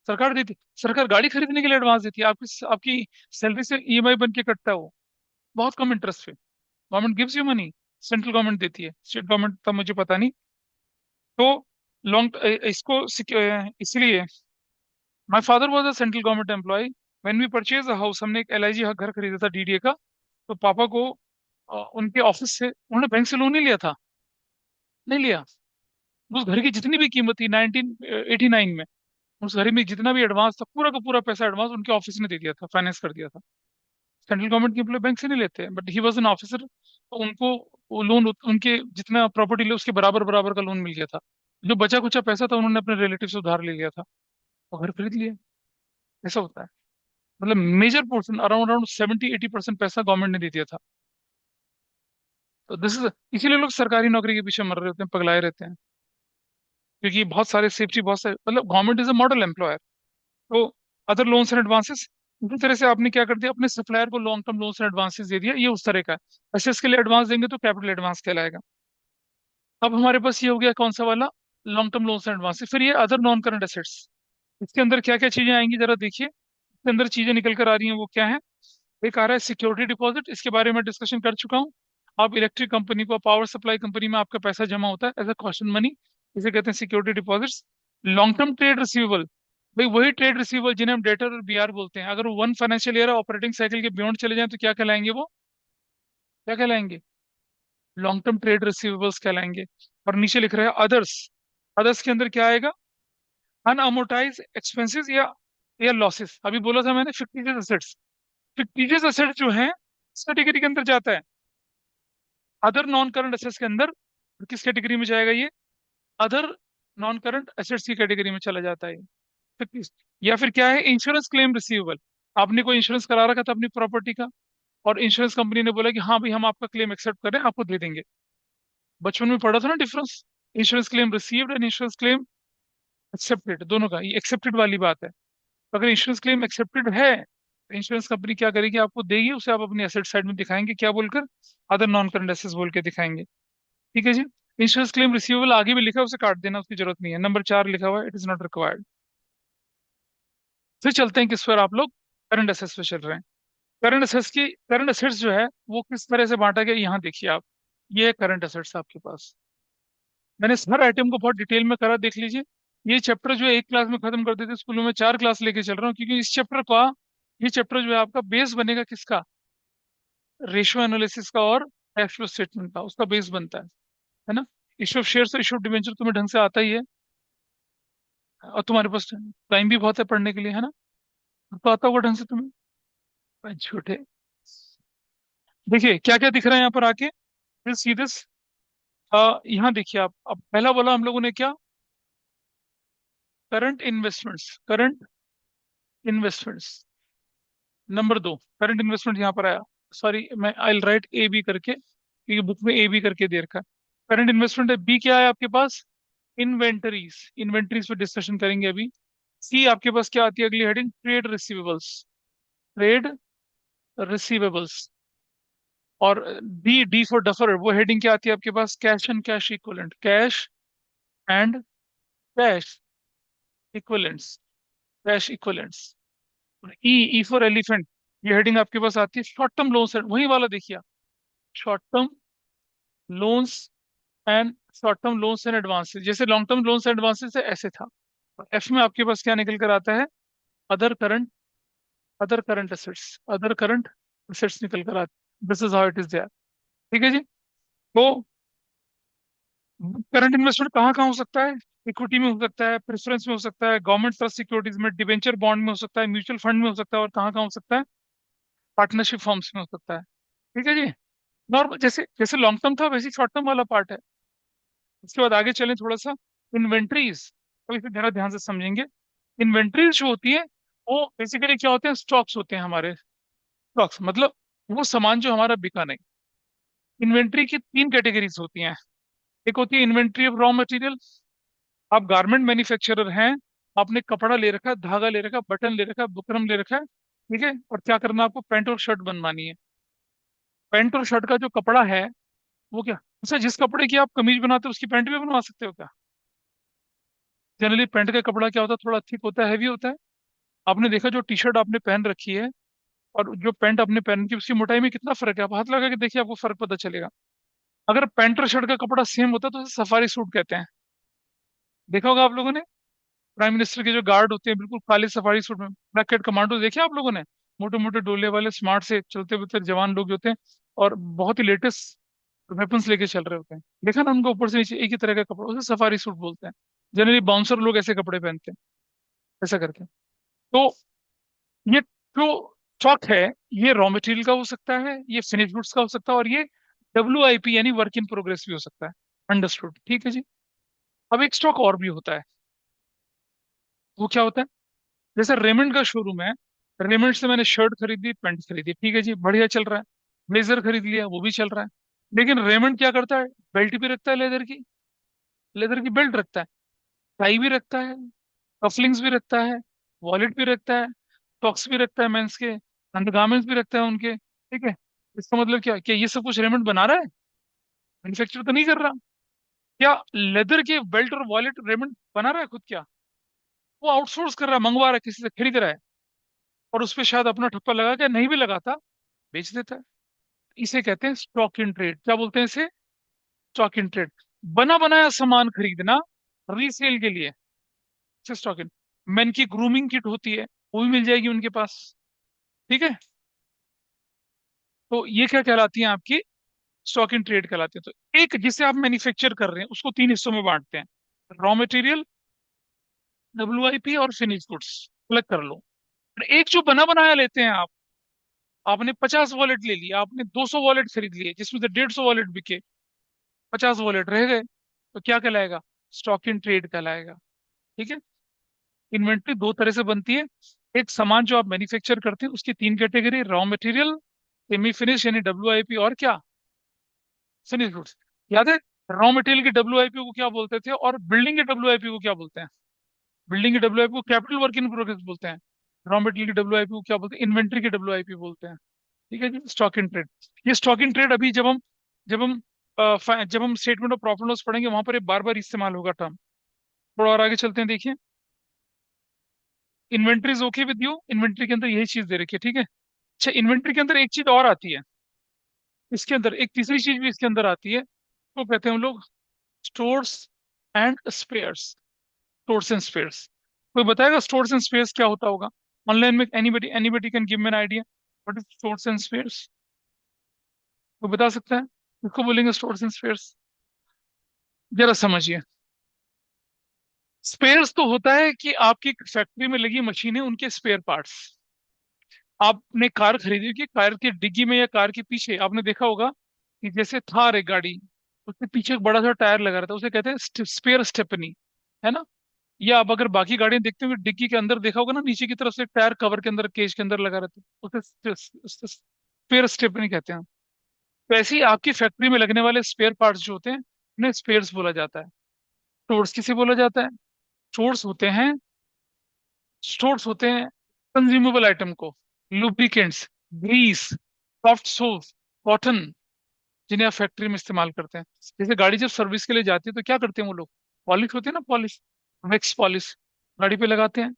सरकार देती, सरकार गाड़ी खरीदने के लिए एडवांस देती है, आपकी आपकी सैलरी से ईएमआई बन के कटता है वो, बहुत कम इंटरेस्ट पे। Government gives you money, central government देती है, स्टेट गवर्नमेंट का मुझे पता नहीं। तो लॉन्ग इसको इसलिए, my father was a central government employ. When we purchase a house, हमने एक एलआईजी घर खरीदा था डीडीए का। तो पापा को उनके ऑफिस से, उन्होंने बैंक से लोन नहीं लिया था, नहीं लिया। उस घर की जितनी भी कीमत थी 1989 में, उस घर में जितना भी एडवांस था, पूरा का पूरा पैसा एडवांस उनके ऑफिस ने दे दिया था, फाइनेंस कर दिया था। सेंट्रल गवर्नमेंट के एम्प्लॉय बैंक से नहीं लेते, but he was an officer, तो उनको वो लोन, उनके जितना प्रॉपर्टी ले उसके बराबर बराबर का लोन मिल गया था। जो बचा कुचा पैसा था उन्होंने अपने रिलेटिव से उधार ले लिया था और घर खरीद लिया। ऐसा होता है। मतलब मेजर पोर्शन, अराउंड अराउंड 70-80% पैसा गवर्नमेंट ने दे दिया था। तो दिस इज, इसीलिए लोग सरकारी नौकरी के पीछे मर रहे होते हैं, पगलाए रहते हैं, क्योंकि बहुत सारे सेफ्टी, बहुत सारे, मतलब government is a model employer. तो अदर लोन्स एंड एडवांसेस, इसी तरह से आपने क्या कर दिया, अपने सप्लायर को long term loans and advances दे दिया, ये उस तरह का है। एसेट्स के लिए एडवांस देंगे तो कैपिटल एडवांस कहलाएगा। अब हमारे पास ये हो गया कौन सा वाला, long term loans and advances. फिर ये अदर नॉन करंट एसेट्स, इसके अंदर क्या क्या चीजें आएंगी जरा देखिए, इसके अंदर चीजें निकल कर आ रही हैं, वो क्या है। एक आ रहा है सिक्योरिटी डिपॉजिट, इसके बारे में डिस्कशन कर चुका हूँ। आप इलेक्ट्रिक कंपनी को, पावर सप्लाई कंपनी में आपका पैसा जमा होता है एज अ कॉशन मनी, इसे कहते हैं security deposits. Long term trade receivable, भाई वही ट्रेड रिसीवेबल जिन्हें हम डेटर और बीआर बोलते हैं, अगर वो one financial year operating cycle के बियॉन्ड चले जाएं तो क्या कहलाएंगे, वो क्या कहलाएंगे, लॉन्ग टर्म ट्रेड रिसीवेबल्स कहलाएंगे। और नीचे लिख रहे हैं अदर्स, अदर्स के अंदर क्या आएगा, अनअमोर्टाइज एक्सपेंसेस या लॉसेस। अभी बोला था मैंने फिक्टिशियस एसेट्स, फिक्टिशियस एसेट जो है इस कैटेगरी के अंदर जाता है। अदर नॉन करंट एसेट्स के अंदर किस कैटेगरी में जाएगा ये, अदर नॉन करंट एसेट्स की कैटेगरी में चला जाता है। fictitious। या फिर क्या है, इंश्योरेंस क्लेम रिसीवेबल, आपने कोई इंश्योरेंस करा रखा था अपनी प्रॉपर्टी का, और इंश्योरेंस कंपनी ने बोला कि हाँ भाई हम आपका क्लेम एक्सेप्ट कर रहे हैं, आपको दे देंगे। बचपन में पढ़ा था ना difference, insurance claim received and insurance claim accepted, दोनों का, ये एक्सेप्टेड वाली बात है। तो अगर इंश्योरेंस क्लेम एक्सेप्टेड है तो इंश्योरेंस कंपनी क्या करेगी, आपको देगी, उसे आप अपनी एसेट साइड में दिखाएंगे क्या बोलकर, अदर नॉन करंट एसेट्स बोल के दिखाएंगे। ठीक है जी। इंश्योरेंस क्लेम रिसीवेबल आगे भी लिखा है, उसे काट देना, उसकी जरूरत नहीं है, नंबर 4 लिखा हुआ है, इट इज नॉट रिक्वायर्ड। फिर चलते हैं किस पर, आप लोग करंट एसेट्स पे चल रहे हैं। करंट एसेट्स जो है वो किस तरह से बांटा गया, यहाँ देखिए आप, ये करंट एसेट्स आपके पास, मैंने हर आइटम को बहुत डिटेल में करा, देख लीजिए। ये चैप्टर जो है एक क्लास में खत्म कर देते, स्कूलों में 4 क्लास लेके चल रहा हूँ, क्योंकि इस चैप्टर का, ये चैप्टर जो है आपका बेस बनेगा किसका, रेशियो एनालिसिस का और कैश फ्लो स्टेटमेंट का, उसका बेस बनता है ना। इशू ऑफ शेयर्स और इशू ऑफ डिवेंचर तुम्हें ढंग से आता ही है, और तुम्हारे पास टाइम भी बहुत है पढ़ने के लिए, है ना, तो आता होगा ढंग से तुम्हें। भाई झूठे। देखिए क्या क्या दिख रहा है यहाँ पर आके, फिर सीधे यहाँ देखिए आप, अब पहला बोला हम लोगों ने क्या, current investments, current investments. Number 2, current investment यहाँ पर आया, सॉरी मैं आई राइट ए बी करके, क्योंकि बुक में ए बी करके दे रखा है। करंट इन्वेस्टमेंट है, बी क्या है आपके पास, इन्वेंटरीज, इन्वेंटरीज पे डिस्कशन करेंगे अभी। सी आपके पास क्या आती है अगली heading, trade receivables, trade receivables. और डी, डी फॉर डफर, वो हेडिंग क्या आती है आपके पास, cash and cash equivalent, cash and cash equivalents, cash equivalents. E, E for elephant, ये हेडिंग आपके पास आती है शॉर्ट टर्म लोन्स, वही वाला देखिए, short term loans and, short term loans and advances, जैसे long term loans and advances है ऐसे था। एफ में आपके पास क्या निकल कर आता है, other current, other current assets, other current assets निकल कर आते, this is how it is there. ठीक है जी। तो करंट इन्वेस्टमेंट कहाँ कहाँ हो सकता है, इक्विटी में हो सकता है, प्रेफरेंस में हो सकता है, गवर्नमेंट ट्रस्ट सिक्योरिटीज में, डिवेंचर बॉन्ड में हो सकता है, म्यूचुअल फंड में हो सकता है, और कहाँ कहाँ हो सकता है, पार्टनरशिप फॉर्म्स में हो सकता है। ठीक है जी। नॉर्मल, जैसे जैसे लॉन्ग टर्म था वैसे शॉर्ट टर्म वाला पार्ट है। उसके बाद आगे चलें थोड़ा सा, इन्वेंट्रीज, तो इसे जरा ध्यान से समझेंगे। इन्वेंट्रीज जो होती है वो बेसिकली क्या होते हैं, स्टॉक्स होते हैं हमारे, स्टॉक्स मतलब वो सामान जो हमारा बिका नहीं। इन्वेंट्री की 3 कैटेगरीज होती हैं, एक होती है इन्वेंट्री ऑफ रॉ मटेरियल, आप गारमेंट मैन्युफैक्चरर हैं, आपने कपड़ा ले रखा है, धागा ले रखा है, बटन ले रखा है, बुकरम ले रखा है, ठीक है, और क्या करना है आपको, पैंट और शर्ट बनवानी है। पैंट और शर्ट का जो कपड़ा है वो क्या, अच्छा जिस कपड़े की आप कमीज बनाते हो उसकी पैंट भी बनवा सकते हो क्या। जनरली पैंट का कपड़ा क्या होता है, थोड़ा थिक होता है, हैवी होता है। आपने देखा जो टी शर्ट आपने पहन रखी है और जो पैंट आपने पहन की, उसकी मोटाई में कितना फर्क है, आप हाथ लगा के देखिए, आपको फर्क पता चलेगा। अगर पैंट और शर्ट का कपड़ा सेम होता है तो उसे सफारी सूट कहते हैं, देखा होगा आप लोगों ने। प्राइम मिनिस्टर के जो गार्ड होते हैं बिल्कुल काले सफारी सूट में, ब्लैक कैट कमांडो देखे आप लोगों ने, मोटे मोटे डोले वाले स्मार्ट से चलते हुए जवान लोग जो होते हैं, और बहुत ही लेटेस्ट वेपन्स लेके चल रहे होते हैं, देखा ना उनको ऊपर से नीचे एक ही तरह का कपड़ा, उसे सफारी सूट बोलते हैं। जनरली बाउंसर लोग ऐसे कपड़े पहनते हैं, ऐसा करके। तो ये जो स्टॉक है, ये रॉ मटेरियल का हो सकता है, ये फिनिश गुड्स का हो सकता है, और ये WIP यानी वर्क इन प्रोग्रेस भी हो सकता है। अंडरस्टूड, ठीक है जी। अब एक स्टॉक और भी होता है, वो क्या होता है, जैसे रेमंड का शोरूम है, रेमंड से मैंने शर्ट खरीदी, पैंट खरीदी, ठीक है जी, बढ़िया चल रहा है। ब्लेजर खरीद लिया, वो भी चल रहा है। लेकिन रेमंड क्या करता है, बेल्ट भी रखता है लेदर की, लेदर की बेल्ट रखता है, टाई भी रखता है, कफलिंग्स भी रखता है, वॉलेट भी रखता है, टॉक्स भी रखता है मेंस के, अंडरगारमेंट्स भी रखता है उनके, ठीक है। इसका मतलब क्या ये सब कुछ रेमंड बना रहा है, मैन्युफैक्चर तो नहीं कर रहा। क्या लेदर के बेल्ट और वॉलेट रेमंड बना रहा है खुद? क्या वो आउटसोर्स कर रहा है, मंगवा रहा है, किसी से खरीद रहा है, और उस पर शायद अपना ठप्पा लगा के, नहीं भी लगाता, बेच देता है। इसे कहते हैं स्टॉक इन ट्रेड। क्या बोलते हैं इसे? Stock in trade. बना बनाया सामान खरीदना रीसेल के लिए, इसे स्टॉक इन। मेन की ग्रूमिंग किट होती है, वो भी मिल जाएगी उनके पास, ठीक है। तो ये क्या कहलाती है आपकी? स्टॉक इन ट्रेड कहलाते हैं। तो एक जिसे आप मैन्युफैक्चर कर रहे हैं उसको तीन हिस्सों में बांटते हैं: रॉ मटेरियल, WIP और फिनिश गुड्स। अलग कर लो। और एक जो बना बनाया लेते हैं आप, आपने 50 वॉलेट ले लिया, आपने 200 वॉलेट खरीद लिए, जिसमें से 150 वॉलेट बिके, 50 वॉलेट रह गए, तो क्या कहलाएगा? स्टॉक इन ट्रेड कहलाएगा, ठीक है। इन्वेंट्री दो तरह से बनती है। एक सामान जो आप मैन्युफैक्चर करते हैं उसकी तीन category: raw material, semi finish यानी WIP, और क्या? Finish goods. याद है? रॉ मटेरियल की WIP को क्या बोलते थे, और बिल्डिंग के WIP को क्या बोलते हैं? बिल्डिंग की WIP को कैपिटल वर्क इन प्रोग्रेस बोलते हैं। रॉ मटेरियल की WIP को क्या बोलते हैं? इन्वेंट्री की WIP बोलते हैं, ठीक है जी। Stock in trade. ये स्टॉक इन ट्रेड अभी जब हम जब हम स्टेटमेंट ऑफ प्रॉफिट लॉस पढ़ेंगे वहां पर ये बार बार इस्तेमाल होगा टर्म। थोड़ा और आगे चलते हैं, देखिए। Inventories okay with you? Inventory के अंदर यही चीज दे रखी है, ठीक है। अच्छा, इन्वेंट्री के अंदर एक चीज और आती है, इसके अंदर एक तीसरी चीज भी इसके अंदर आती है, तो कहते हैं हम लोग stores and spheres. Stores and spheres. कोई बताएगा स्टोर्स एंड स्पेयर्स क्या होता होगा? ऑनलाइन में anybody anybody can give me an idea what is stores and spheres? कोई बता सकता है? इसको बोलेंगे स्टोर्स एंड स्पेयर्स। जरा समझिए। स्पेयर्स तो होता है कि आपकी फैक्ट्री में लगी मशीनें, उनके स्पेयर पार्ट्स। आपने कार खरीदी होगी, कार की डिग्गी में या कार के पीछे आपने देखा होगा कि जैसे थार एक गाड़ी, उसके पीछे एक बड़ा सा टायर लगा रहता है, उसे कहते हैं स्पेयर स्टेपनी, है ना। या आप अगर बाकी गाड़ियां देखते हो डिग्गी के अंदर देखा होगा ना, नीचे की तरफ से टायर कवर के अंदर, केज के अंदर लगा रहता है, उसे स्पेयर स्टेपनी कहते हैं। तो ऐसे ही आपकी फैक्ट्री में लगने वाले स्पेयर पार्ट्स जो होते हैं उन्हें स्पेयर्स बोला जाता है। स्टोर्स किसे बोला जाता है? स्टोर्स होते हैं, स्टोर्स होते हैं कंज्यूमेबल आइटम को, lubricants, grease, soft soap, cotton, जिन्हें आप फैक्ट्री में इस्तेमाल करते हैं। जैसे गाड़ी जब सर्विस के लिए जाती है तो क्या करते हैं वो लोग? पॉलिश होती है ना, पॉलिश, वैक्स पॉलिश गाड़ी पे लगाते हैं।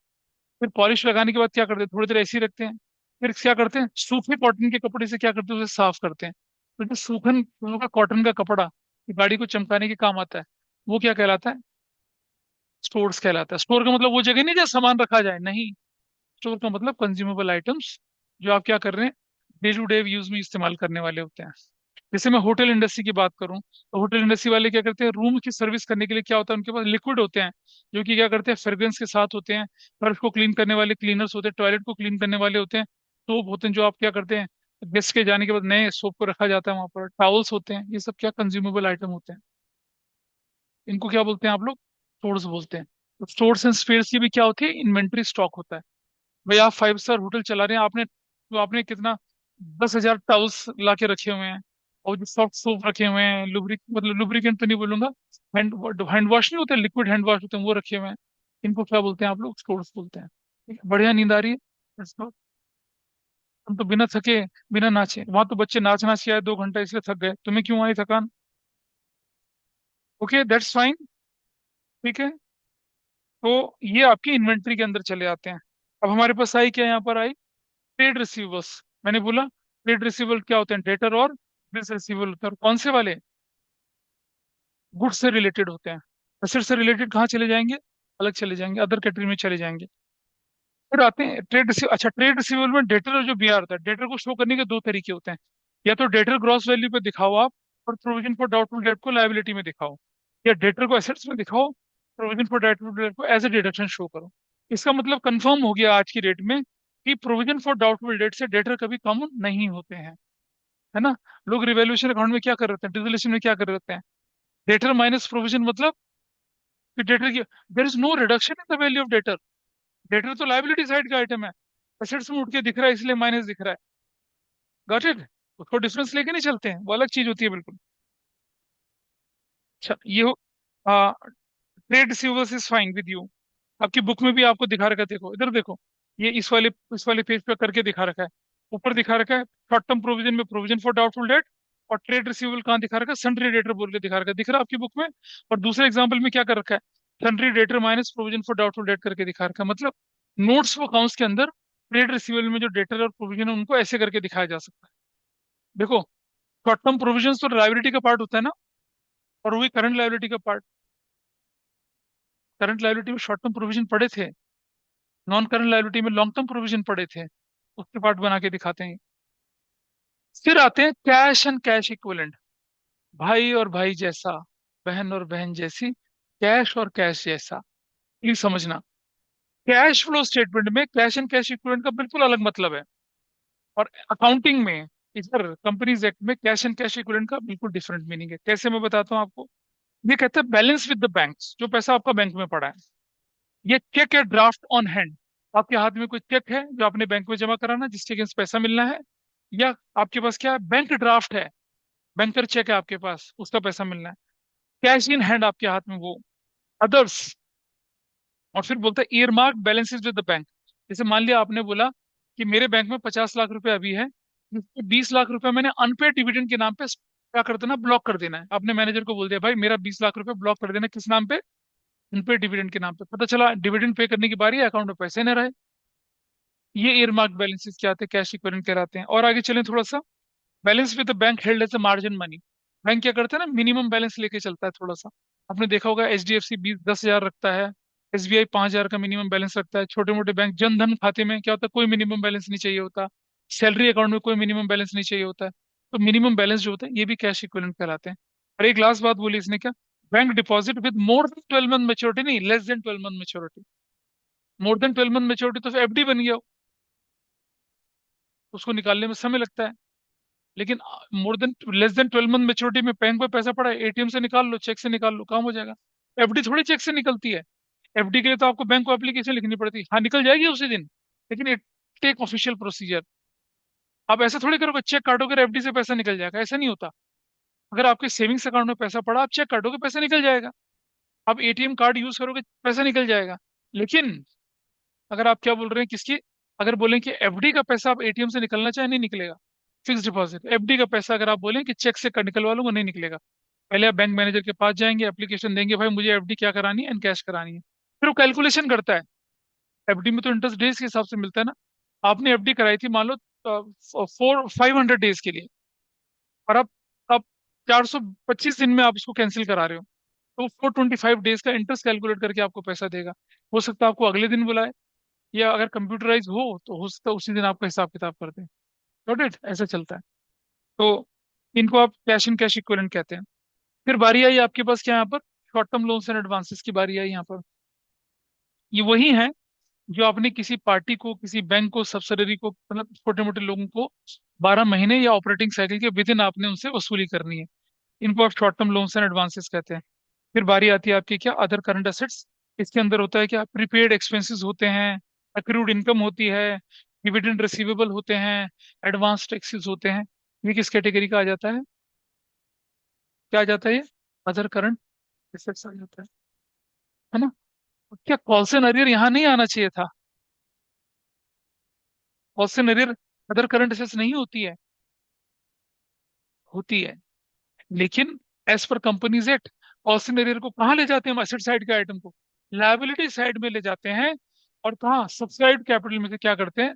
फिर पॉलिश लगाने के बाद क्या करते हैं? थोड़ी देर ऐसे ही रखते हैं। फिर क्या करते हैं? सूखे कॉटन के कपड़े से क्या करते हैं? उसे साफ करते हैं। तो जो सूखा कॉटन का कपड़ा ये गाड़ी को चमकाने के काम आता है, वो क्या कहलाता है? स्टोर्स कहलाता है। स्टोर का मतलब वो जगह नहीं जहाँ सामान रखा जाए, नहीं। स्टोर का मतलब कंज्यूमेबल आइटम्स, जो आप क्या कर रहे हैं, डे टू डे यूज में इस्तेमाल करने वाले होते हैं। जैसे मैं होटल इंडस्ट्री की बात करूं, तो होटल इंडस्ट्री वाले क्या करते हैं? रूम की सर्विस करने के लिए क्या होता है उनके पास? लिक्विड होते हैं, जो कि क्या करते हैं, फ्रेग्रेंस के साथ होते हैं। फर्श को क्लीन करने वाले क्लीनर्स होते हैं, टॉयलेट को क्लीन करने वाले होते हैं, सोप होते हैं, जो आप क्या करते हैं, गेस्ट के जाने के बाद नए सोप को रखा जाता है वहां पर, टॉवल्स होते हैं। ये सब क्या कंज्यूमेबल आइटम होते हैं। इनको क्या बोलते हैं आप लोग? स्टोर्स बोलते हैं। तो स्टोर्स एंड स्पेयर्स की भी क्या होती है? इन्वेंट्री स्टॉक होता है। भाई आप 5 स्टार होटल चला रहे हैं, आपने तो आपने कितना, 10,000 टॉवल्स ला के रखे हुए हैं, और जो सॉफ्ट सोप रखे हुए हैं, मतलब लुब्रिकेंट तो नहीं बोलूंगा, हैंड हैंड वॉश नहीं होते, लिक्विड हैंड वॉश होते हैं, वो रखे हुए हैं। इनको क्या बोलते हैं आप लोग? स्टोर्स बोलते हैं, ठीक है। बढ़िया नींद आ रही है? Let's go। हम तो बिना थके, बिना नाचे, वहां तो बच्चे नाच नाच के आए 2 घंटा, इसलिए थक गए, तुम्हें क्यों आई थकान? ओके, दैट्स फाइन, ठीक है। तो ये आपकी इन्वेंट्री के अंदर चले आते हैं। अब हमारे पास आई क्या? यहाँ पर आई ट्रेड रिसीवर्स। मैंने बोला ट्रेड रिसीवल क्या होते हैं? डेटर और बिल्स रिसीवल होते हैं। और कौन से वाले? गुड्स से रिलेटेड होते हैं। एसेट से रिलेटेड कहाँ चले जाएंगे? अलग चले जाएंगे, अदर कैटेगरी में चले जाएंगे। फिर आते हैं ट्रेड रिसीव। अच्छा, ट्रेड रिसीवल में डेटर और जो BR होता है, डेटर को शो करने के दो तरीके होते हैं। या तो डेटर ग्रॉस वैल्यू पे दिखाओ आप, और प्रोविजन फॉर डाउटफुल डेट को लायबिलिटी में दिखाओ। या डेटर को एसेट्स में दिखाओ, प्रोविजन फॉर डाउटफुल डेट को एज ए डिडक्शन शो करो। इसका मतलब कंफर्म हो गया आज की डेट में कि प्रोविजन फॉर डाउटफुल डेट से डेटर कभी कम नहीं होते हैं, है ना। लोग रिवैल्यूएशन अकाउंट में क्या कर रहे हैं, डिसोल्यूशन में क्या कर रहे हैं? डेटर माइनस प्रोविजन, मतलब कि डेटर की there is no reduction in the value of debtor. Debtor तो लायबिलिटी साइड का आइटम है, एसेट्स में उठ के दिख रहा है, इसलिए माइनस दिख रहा है। Got it? उसको डिफरेंस लेके नहीं चलते हैं, वो अलग चीज होती है बिल्कुल। अच्छा, ये हो trade receivables is fine with you. आपकी बुक में भी आपको दिखा रखा है, देखो इधर देखो। ये इस वाले पेज पे करके दिखा रखा है। ऊपर दिखा रखा है शॉर्ट टर्म प्रोविजन में प्रोविजन फॉर डाउटफुल डेट, और ट्रेड रिसीवेबल कहाँ दिखा रखा है, सन्ड्री डेटर बोल के दिखा रखा है, दिख रहा है आपकी बुक में। और दूसरे एग्जाम्पल में क्या कर रखा है, sundry debtor minus provision for doubtful debt करके दिखा रखा है। मतलब नोट्स ऑफ अकाउंट्स के अंदर ट्रेड रिसीवेबल में जो डेटर और प्रोविजन है उनको ऐसे करके दिखाया जा सकता है। देखो, शॉर्ट टर्म प्रोविजन तो लाइबिलिटी का पार्ट होता है ना, और वही करंट लाइबिलिटी का पार्ट। करंट लाइबिलिटी में शॉर्ट टर्म प्रोविजन पड़े थे, नॉन करंट लाइबिलिटी में लॉन्ग टर्म प्रोविजन पड़े थे, उसके पार्ट बना के दिखाते हैं। फिर आते हैं कैश एंड कैश इक्विवेलेंट। भाई और भाई जैसा, बहन और बहन जैसी, कैश और कैश जैसा। प्लीज समझना, कैश फ्लो स्टेटमेंट में कैश एंड कैश इक्विवेलेंट का बिल्कुल अलग मतलब है, और अकाउंटिंग में, इधर कंपनीज एक्ट में कैश एंड कैश इक्विवेलेंट का बिल्कुल डिफरेंट मीनिंग है। कैसे, मैं बताता हूँ आपको। ये कहते हैं बैलेंस विद द बैंक, जो पैसा आपका बैंक में पड़ा है। ये चेक है ड्राफ्ट ऑन हैंड, आपके हाथ में कोई चेक है जो आपने बैंक में जमा कराना, जिसके अगेंस्ट पैसा मिलना है, या आपके पास क्या है, बैंक ड्राफ्ट है, बैंकर चेक है आपके पास, उसका पैसा मिलना है। कैश इन हैंड आपके हाथ में वो, अदर्स। और फिर बोलता है earmark balances with the bank. जैसे मान लिया आपने बोला कि मेरे बैंक में 50 लाख रुपए अभी है, जिसके 20 लाख रुपए मैंने अनपेड डिविडेंड के नाम पे क्या कर देना, ब्लॉक कर देना है। आपने मैनेजर को बोल दिया भाई मेरा 20 लाख रुपए ब्लॉक कर देना, किस नाम पे, अनपेड डिविडेंड के नाम पे। पता चला डिविडेंड पे करने की बारी है, अकाउंट में पैसे न रहे। ये ईयरमार्क बैलेंसेस क्या आते हैं, कैश इक्विवेलेंट कहलाते हैं। और आगे चलें थोड़ा सा, balance with the bank held as a margin money. Bank क्या करता है ना, मिनिमम बैलेंस लेके चलता है थोड़ा सा। आपने देखा होगा HDFC 10,000 रखता है, SBI 5,000 का मिनिमम बैलेंस रखता है। छोटे मोटे बैंक, जन धन खाते में क्या होता है, कोई मिनिमम बैलेंस नहीं चाहिए होता। सैलरी अकाउंट में कोई मिनिमम बैलेंस नहीं चाहिए होता है। तो मिनिमम बैलेंस जो होता है ये भी कैश इक्विवेलेंट कहलाते हैं। और एक लास्ट बात बोली इसने, क्या, bank deposit with more than 12 month maturity, नहीं less than 12 month maturity. More than 12 month maturity तो फिर FD बन गया, उसको निकालने में समय लगता है। लेकिन more than less than 12 month maturity में बैंक में पैसा पड़ा है, ATM से निकाल लो, चेक से निकाल लो, काम हो जाएगा। FD थोड़ी चेक से निकलती है। FD के लिए तो आपको बैंक को एप्लीकेशन लिखनी पड़ती है, हाँ निकल जाएगी उसी दिन, लेकिन इट टेक ऑफिशियल प्रोसीजर। आप ऐसा थोड़ी करोगे चेक काटोगे और FD से पैसा निकल जाएगा, ऐसा नहीं होता। अगर आपके सेविंग्स अकाउंट में पैसा पड़ा, आप चेक काटोगे पैसा निकल जाएगा। आप ATM कार्ड यूज करोगे पैसा निकल जाएगा। लेकिन अगर आप क्या बोल रहे हैं, किसकी, अगर बोलें कि FD का पैसा आप ATM से निकलना चाहे, नहीं निकलेगा। फिक्स डिपॉजिट FD का पैसा अगर आप बोलें कि चेक से निकलवा लूंगा, नहीं निकलेगा। पहले आप बैंक मैनेजर के पास जाएंगे, एप्लीकेशन देंगे, भाई मुझे FD क्या करानी है, एंड कैश करानी है। फिर वो कैलकुलेशन करता है। FD में तो इंटरेस्ट डेज के हिसाब से मिलता है ना। आपने FD कराई थी मान लो 500 डेज के लिए, और अब 425 दिन में आप उसको कैंसिल करा रहे हो, तो 425 डेज का इंटरेस्ट कैलकुलेट करके आपको पैसा देगा। हो सकता है आपको अगले दिन बुलाए, या अगर कंप्यूटराइज हो तो हो सकता है उसी दिन आपका हिसाब किताब कर दें। गॉट इट, ऐसा चलता है। तो इनको आप कैश इन कैश इक्विवेलेंट कहते हैं। फिर बारी आई आपके पास क्या, यहाँ पर short term loans and advances की बारी आई यहाँ पर। ये वही है जो आपने किसी पार्टी को, किसी बैंक को, सब्सिडरी को, मतलब छोटे मोटे लोगों को 12 महीने या ऑपरेटिंग साइकिल के विद इन आपने उनसे वसूली करनी है। इनको आप short term loans and advances कहते हैं। फिर बारी आती है आपकी क्या, अदर करंट असेट्स। इसके अंदर होता है क्या, प्रीपेड एक्सपेंसेस होते हैं, अक्रूड इनकम होती है, डिविडेंड रिसीवेबल होते हैं, एडवांस टैक्सेस होते हैं। ये किस कैटेगरी का आ जाता है, क्या आ जाता है ये, अदर करंट असेट्स आ जाता है ना। क्या कॉल्सन अरियर यहाँ नहीं आना चाहिए था, calls in arrear other current assets नहीं होती है, होती है। लेकिन as per companies act, Coulson arrear को कहाँ ले जाते हैं, एसेट साइड के आइटम को लायबिलिटी साइड में ले जाते हैं। और कहाँ, सब्सक्राइब्ड कैपिटल में से क्या करते हैं,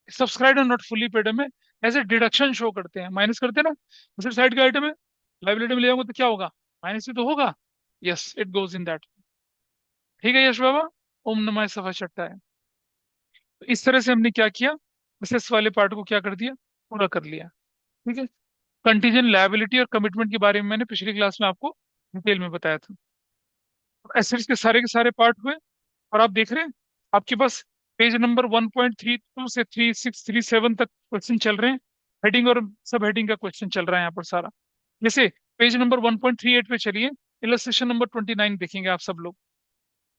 सब्सक्राइब्ड और नॉट फुली पेड में एज ए डिडक्शन शो करते हैं, माइनस करते हैं ना। एसेट साइड का आइटम है, लायबिलिटी में ले जाऊंगा तो क्या होगा, माइनस ही तो होगा। Yes, it goes in that. ठीक है यश बाबा, ओम नमः सफा चट्टा है। तो इस तरह से हमने क्या किया, एसेट्स वाले पार्ट को क्या कर दिया, पूरा कर लिया। ठीक है। कंटीजेंट लायबिलिटी और कमिटमेंट के बारे में मैंने पिछली क्लास में आपको डिटेल में बताया था। एसेट्स के सारे पार्ट हुए। और आप देख रहे हैं आपके पास पेज नंबर 1.32 से 3637 तक क्वेश्चन चल रहे हैं। हेडिंग और सब हेडिंग का क्वेश्चन चल रहा है यहाँ पर सारा। जैसे पेज नंबर 1.38 पे चलिए, इलस्ट्रेशन नंबर 29 देखेंगे आप सब लोग।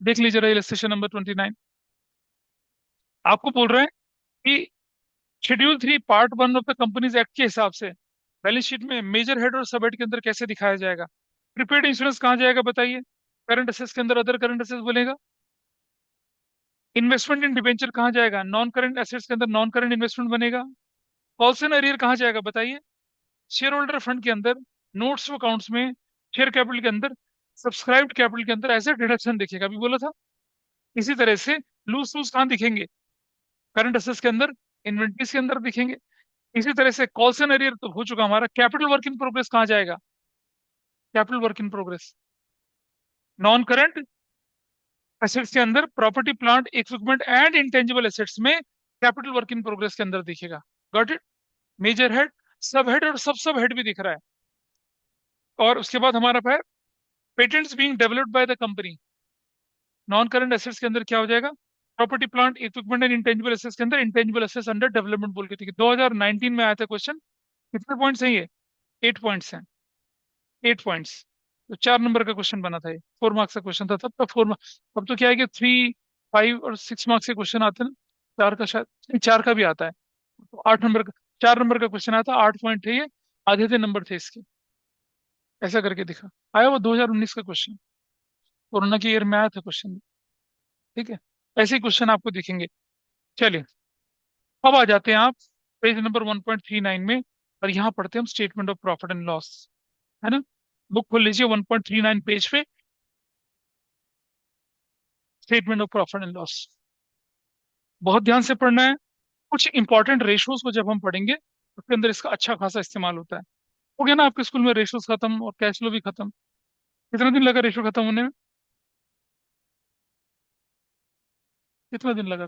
देख लीजिए जरा इलस्ट्रेशन नंबर 29। आपको बोल रहे हैं कि schedule 3 part 1 of the companies act के हिसाब से बैलेंस शीट में मेजर हेड और सब हेड के अंदर कैसे दिखाया जाएगा। प्रीपेड इंश्योरेंस कहाँ जाएगा बताइए, करंट असेट्स के अंदर अदर करंट असेट्स बोलेगा। इन्वेस्टमेंट इन डिबेंचर कहाँ जाएगा? नॉन करंट एसेट्स के अंदर नॉन करंट इन्वेस्टमेंट बनेगा। कॉल्सन अरियर कहाँ जाएगा बताइए? शेयर होल्डर फंड के अंदर, नोट्स अकाउंट्स में, शेयर कैपिटल के अंदर, सब्सक्राइब्ड कैपिटल के अंदर एसेट डिडक्शन दिखेगा, अभी बोला था। इसी तरह से लूज लूज कहाँ दिखेंगे? करंट एसेट्स के अंदर, इन्वेंट्रीज के अंदर दिखेंगे। इसी तरह से कॉल्सन एरियर तो हो चुका हमारा। कैपिटल वर्क इन प्रोग्रेस कहाँ जाएगा? Capital work in progress non current assets के अंदर, property plant equipment and intangible assets में, कैपिटल वर्क इन प्रोग्रेस के अंदर दिखेगा। Got it? मेजर हेड, सब हेड और सब हेड भी दिख रहा है। और उसके बाद हमारा है patents being developed by the company. Non current assets के अंदर क्या हो जाएगा? Property plant equipment and intangible assets के अंदर इंटेंजिबल एसेट्स अंडर डेवलपमेंट बोल के, ठीक है। 2019 में आया था क्वेश्चन। कितने पॉइंट्स हैं ये? 8 पॉइंट्स हैं। 8 पॉइंट्स। तो 4 नंबर का क्वेश्चन बना था ये, 4 मार्क्स का क्वेश्चन था तब। तो 4 मार्क्स। अब तो क्या है कि 3, 5 और 6 मार्क्स के क्वेश्चन आते हैं ना। 4 का शायद नहीं, 4 का भी आता है। तो 8 नंबर का, 4 नंबर का क्वेश्चन आया था, 8 पॉइंट थे ये। आधे थे नंबर थे इसके। ऐसा करके दिखा। आया वो 2019 का क्वेश्चन, कोरोना के ईयर में आया था क्वेश्चन। ठीक है, ऐसे ही क्वेश्चन आपको दिखेंगे। चलिए, अब आ जाते हैं आप पेज नंबर 1.39 में, और यहाँ पढ़ते हैं हम statement of profit and loss, है ना। बुक खोल लीजिए 1.39 पेज पे, statement of profit and loss. बहुत ध्यान से पढ़ना है। कुछ इंपॉर्टेंट रेशोज को जब हम पढ़ेंगे उसके अंदर इसका अच्छा खासा इस्तेमाल होता है। हो गया ना आपके स्कूल में रेशोज खत्म और कैश फ्लो भी खत्म? कितना दिन लगा रेशो खत्म होने में? कितना दिन लगा?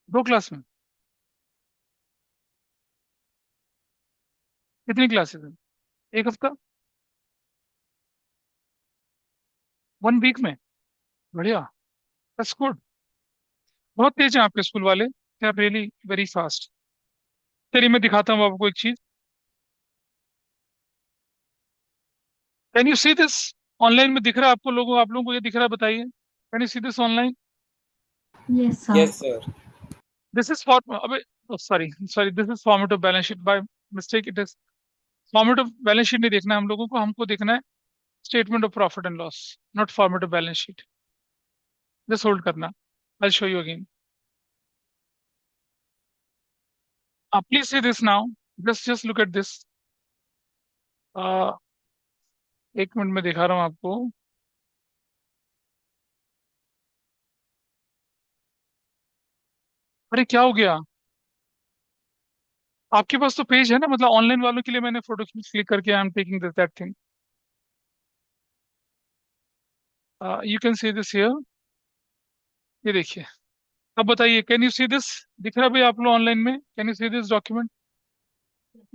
2 क्लास में? कितनी क्लासेस हैं? 1 हफ्ता? 1 वीक में? बढ़िया, दैट्स गुड। बहुत तेज हैं आपके स्कूल वाले, they are really very fast. चलिए मैं दिखाता हूँ आपको एक चीज। Can you see this? Online में दिख रहा है आपको लोगों, आप लोगों को ये दिख रहा है बताइए? Can you see this online? Yes, sir. Yes, sir. This is for, अबे sorry sorry, this is format of balance sheet by mistake. It is format of balance sheet नहीं देखना है हम लोगों को, हमको देखना है statement of profit and loss, not format of balance sheet. Just hold करना, I show you again. Please see this now, just look at this. 1 minute में दिखा रहा हूँ आपको। अरे क्या हो गया? आपके पास तो पेज है ना, मतलब ऑनलाइन वालों के लिए मैंने फोटो क्लिक करके I am taking this that thing. You can see this here, ये देखिए। अब बताइए, कैन यू सी दिस? दिख रहा है भाई आप लोग ऑनलाइन में? Can you see this document?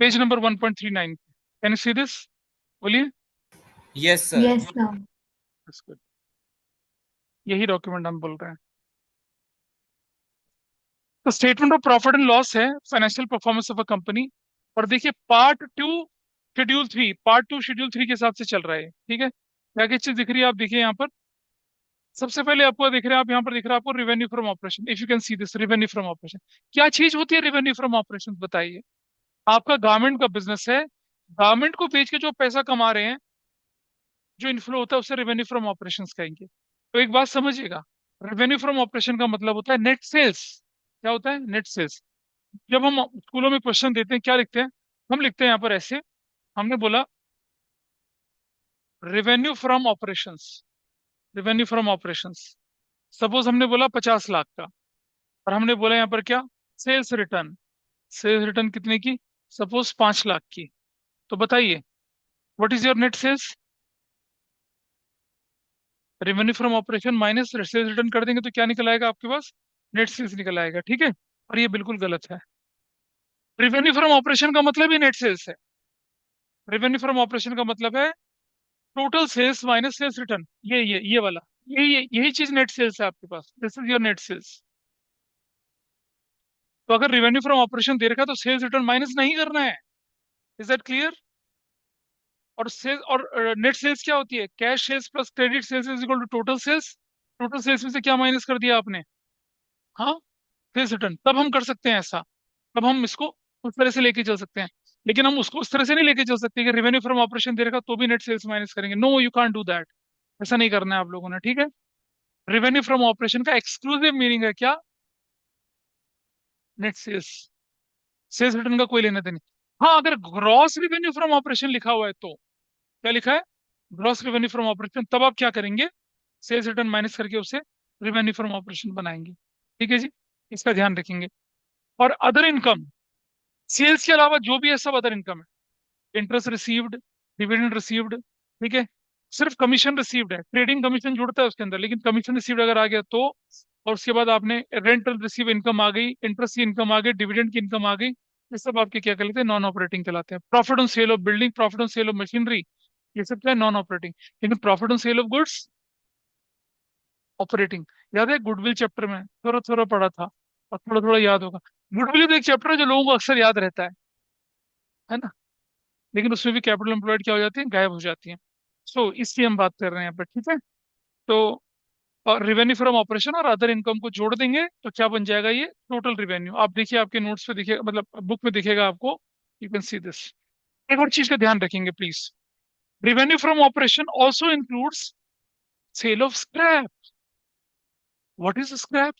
Page number 1.39, can you see this? बोलिए। Yes, sir. Yes, sir. That's good. यही डॉक्यूमेंट हम बोल रहे हैं। तो statement of profit and loss है financial performance of a company. और देखिए पार्ट 2 शेड्यूल 3 के हिसाब से चल रहा है, ठीक है। क्या क्या चीज दिख रही है आप देखिए यहाँ पर। सबसे पहले आपको दिख रहा है, आप यहाँ पर दिख रहा है आपको revenue from operation. If you can see this, revenue from operation क्या चीज होती है? रेवेन्यू फ्रॉम ऑपरेशन बताइए। आपका गारमेंट का बिजनेस है, गारमेंट को बेच के जो पैसा कमा रहे हैं, जो इनफ्लो होता है उसे रेवेन्यू फ्रॉम ऑपरेशंस कहेंगे। तो एक बात समझिएगा, रेवेन्यू फ्रॉम ऑपरेशन का मतलब होता है नेट सेल्स। क्या होता है? Net sales. जब हम स्कूलों में क्वेश्चन देते हैं क्या लिखते हैं? हम लिखते हैं यहाँ पर ऐसे, हमने बोला revenue from operations, revenue from operations. Suppose हमने बोला 50 लाख का, और हमने बोला यहाँ पर क्या? Sales return. सेल्स रिटर्न कितने की? सपोज 5 लाख की। तो बताइए, what is your net sales? Revenue from operation minus sales return कर देंगे तो क्या निकल आएगा आपके पास? नेट सेल्स निकल आएगा, ठीक है। और ये बिल्कुल गलत है। रेवेन्यू फ्रॉम ऑपरेशन का मतलब ही नेट सेल्स है। रेवेन्यू फ्रॉम ऑपरेशन का मतलब है total sales minus sales return. ये वाला, यही चीज नेट सेल्स है आपके पास। This is your net sales. तो अगर रेवेन्यू फ्रॉम ऑपरेशन दे रखा है तो सेल्स रिटर्न माइनस नहीं करना है। Is that clear? और सेल्स और नेट सेल्स क्या होती है? Cash sales plus credit sales is equal to total sales. Total sales में से क्या माइनस कर दिया आपने? हाँ, सेल्स रिटर्न। तब हम कर सकते हैं ऐसा, तब हम इसको उस तरह से लेके चल सकते हैं। लेकिन हम उसको उस तरह से नहीं लेके चल सकते कि रेवेन्यू फ्रॉम ऑपरेशन दे रखा तो भी नेट सेल्स माइनस करेंगे। No, you can't do that. ऐसा नहीं करना है आप लोगों ने, ठीक है। रेवेन्यू फ्रॉम ऑपरेशन का एक्सक्लूसिव मीनिंग है क्या? Net sales. सेल्स रिटर्न का कोई लेना देना नहीं। हाँ, अगर ग्रॉस रेवेन्यू फ्रॉम ऑपरेशन लिखा हुआ है तो क्या लिखा है? ग्रॉस रेवेन्यू फ्रॉम ऑपरेशन, तब आप क्या करेंगे? सेल्स रिटर्न माइनस करके उसे रेवेन्यू फ्रॉम ऑपरेशन बनाएंगे। ठीक है जी, इसका ध्यान रखेंगे। और अदर इनकम, सेल्स के अलावा जो भी है सब अदर इनकम है। इंटरेस्ट रिसीव्ड, डिविडेंड रिसीव्ड, ठीक है। सिर्फ कमीशन रिसीव्ड है, ट्रेडिंग कमीशन जुड़ता है उसके अंदर, लेकिन कमीशन रिसीव्ड अगर आ गया तो, और उसके बाद आपने रेंटल रिसीव इनकम आ गई, इंटरेस्ट की इनकम आ गई, डिविडेंड की इनकम आ गई, ये सब आपके क्या कहलाते हैं? नॉन ऑपरेटिंग कहलाते हैं। Profit on sale of building, profit on sale of machinery, ये सब क्या है? Non operating. लेकिन profit on sale of goods operating. याद है गुडविल चैप्टर में थोड़ा थोड़ा पढ़ा था, और थोड़ा थोड़ा याद होगा। गुडविल तो एक चैप्टर है जो लोगों को अक्सर याद रहता है ना? लेकिन उसमें भी कैपिटल एम्प्लॉयड क्या हो जाती है? गायब हो जाती है। सो इसकी हम बात कर रहे हैं यहाँ पर, ठीक है। तो और रिवेन्यू फ्रॉम ऑपरेशन और अदर इनकम को जोड़ देंगे तो क्या बन जाएगा? ये टोटल रिवेन्यू। आप देखिए आपके नोट्स पे दिखेगा, मतलब बुक में दिखेगा आपको। You can see this. एक और चीज का ध्यान रखेंगे please. Revenue from operation also includes sale of scrap. What is scrap?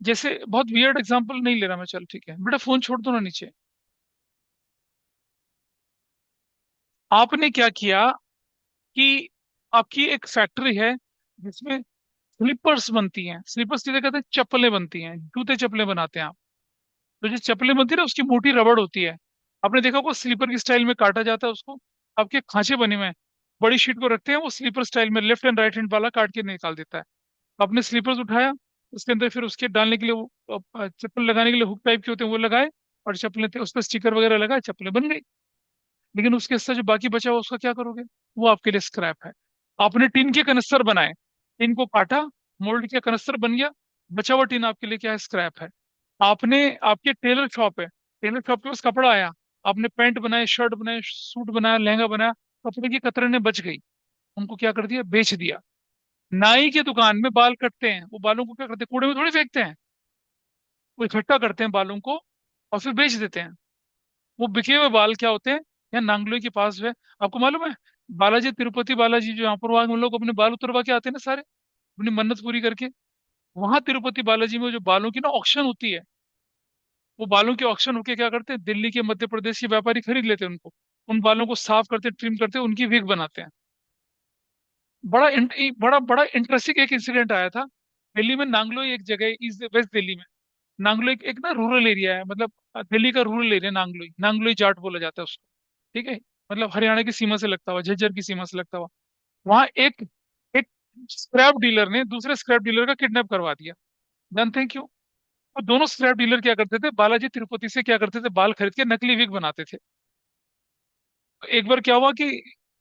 जैसे बहुत वियर्ड एग्जांपल नहीं ले रहा मैं, चल ठीक है बेटा, फोन छोड़ दो ना नीचे। आपने क्या किया कि आपकी एक फैक्ट्री है जिसमें स्लीपर्स बनती हैं। स्लीपर्स किसे कहते हैं? चप्पलें बनती हैं, जूते चप्पलें बनाते हैं आप। तो जो चप्पलें बनती है ना, उसकी मोटी रबड़ होती है। आपने देखा होगा स्लीपर की स्टाइल में काटा जाता है उसको। आपके खांचे बने हुए हैं, बड़ी शीट को रखते हैं, वो स्लीपर स्टाइल में लेफ्ट एंड राइट हैंड वाला काट के निकाल देता है। आपने स्लीपर्स उठाया, उसके अंदर फिर उसके डालने के लिए वो चप्पल लगाने के लिए हुक टाइप के होते हैं वो लगाए, और चप्पलें थे उस पर स्टिकर वगैरह लगाए, चप्पलें बन गई। लेकिन उसके साथ जो बाकी बचा हुआ उसका क्या करोगे? वो आपके लिए स्क्रैप है। आपने टीन के कनस्तर बनाए, टीन को काटा, मोल्ड किया, कनस्तर बन गया, बचा हुआ टीन आपके लिए क्या है? स्क्रैप है। आपने, आपके टेलर शॉप है, टेलर शॉप के पास कपड़ा आया, आपने पैंट बनाए, शर्ट बनाए, सूट बनाया, लहंगा बनाया, कपड़े की कतरने बच गई, उनको क्या कर दिया? बेच दिया। नाई के दुकान में बाल कटते हैं, वो बालों को क्या करते हैं? कूड़े में थोड़ी फेंकते हैं, वो इकट्ठा करते हैं बालों को और फिर बेच देते हैं। वो बिके हुए बाल क्या होते हैं? यहाँ नांगलोई के पास है, आपको मालूम है? बालाजी, तिरुपति बालाजी जो यहाँ पर, वहां हम लोग अपने बाल उतरवा के आते हैं ना सारे, अपनी मन्नत पूरी करके। वहां तिरुपति बालाजी में जो बालों की ना ऑक्शन होती है, वो बालों की ऑक्शन होके क्या करते हैं? दिल्ली के, मध्य प्रदेश के व्यापारी खरीद लेते हैं उनको, उन बालों को साफ करते, ट्रिम करते, उनकी विग बनाते हैं। बड़ा बड़ा इंटरेस्टिंग एक इंसिडेंट आया था। दिल्ली में नांगलोई एक जगह, ईस्ट वेस्ट दिल्ली में। नांगलोई एक ना रूरल एरिया है, मतलब दिल्ली का रूरल एरिया। नांगलोई, नांगलोई जाट बोला जाता है उसको, ठीक है। मतलब हरियाणा की सीमा से लगता हुआ, झज्जर की सीमा से लगता हुआ। वहां एक एक स्क्रैप डीलर ने दूसरे स्क्रैप डीलर का किडनैप करवा दिया। जानते हैं क्यों? तो दोनों स्क्रैप डीलर क्या करते थे? बालाजी तिरुपति से क्या करते थे? बाल खरीद के नकली विग बनाते थे। तो एक बार क्या हुआ कि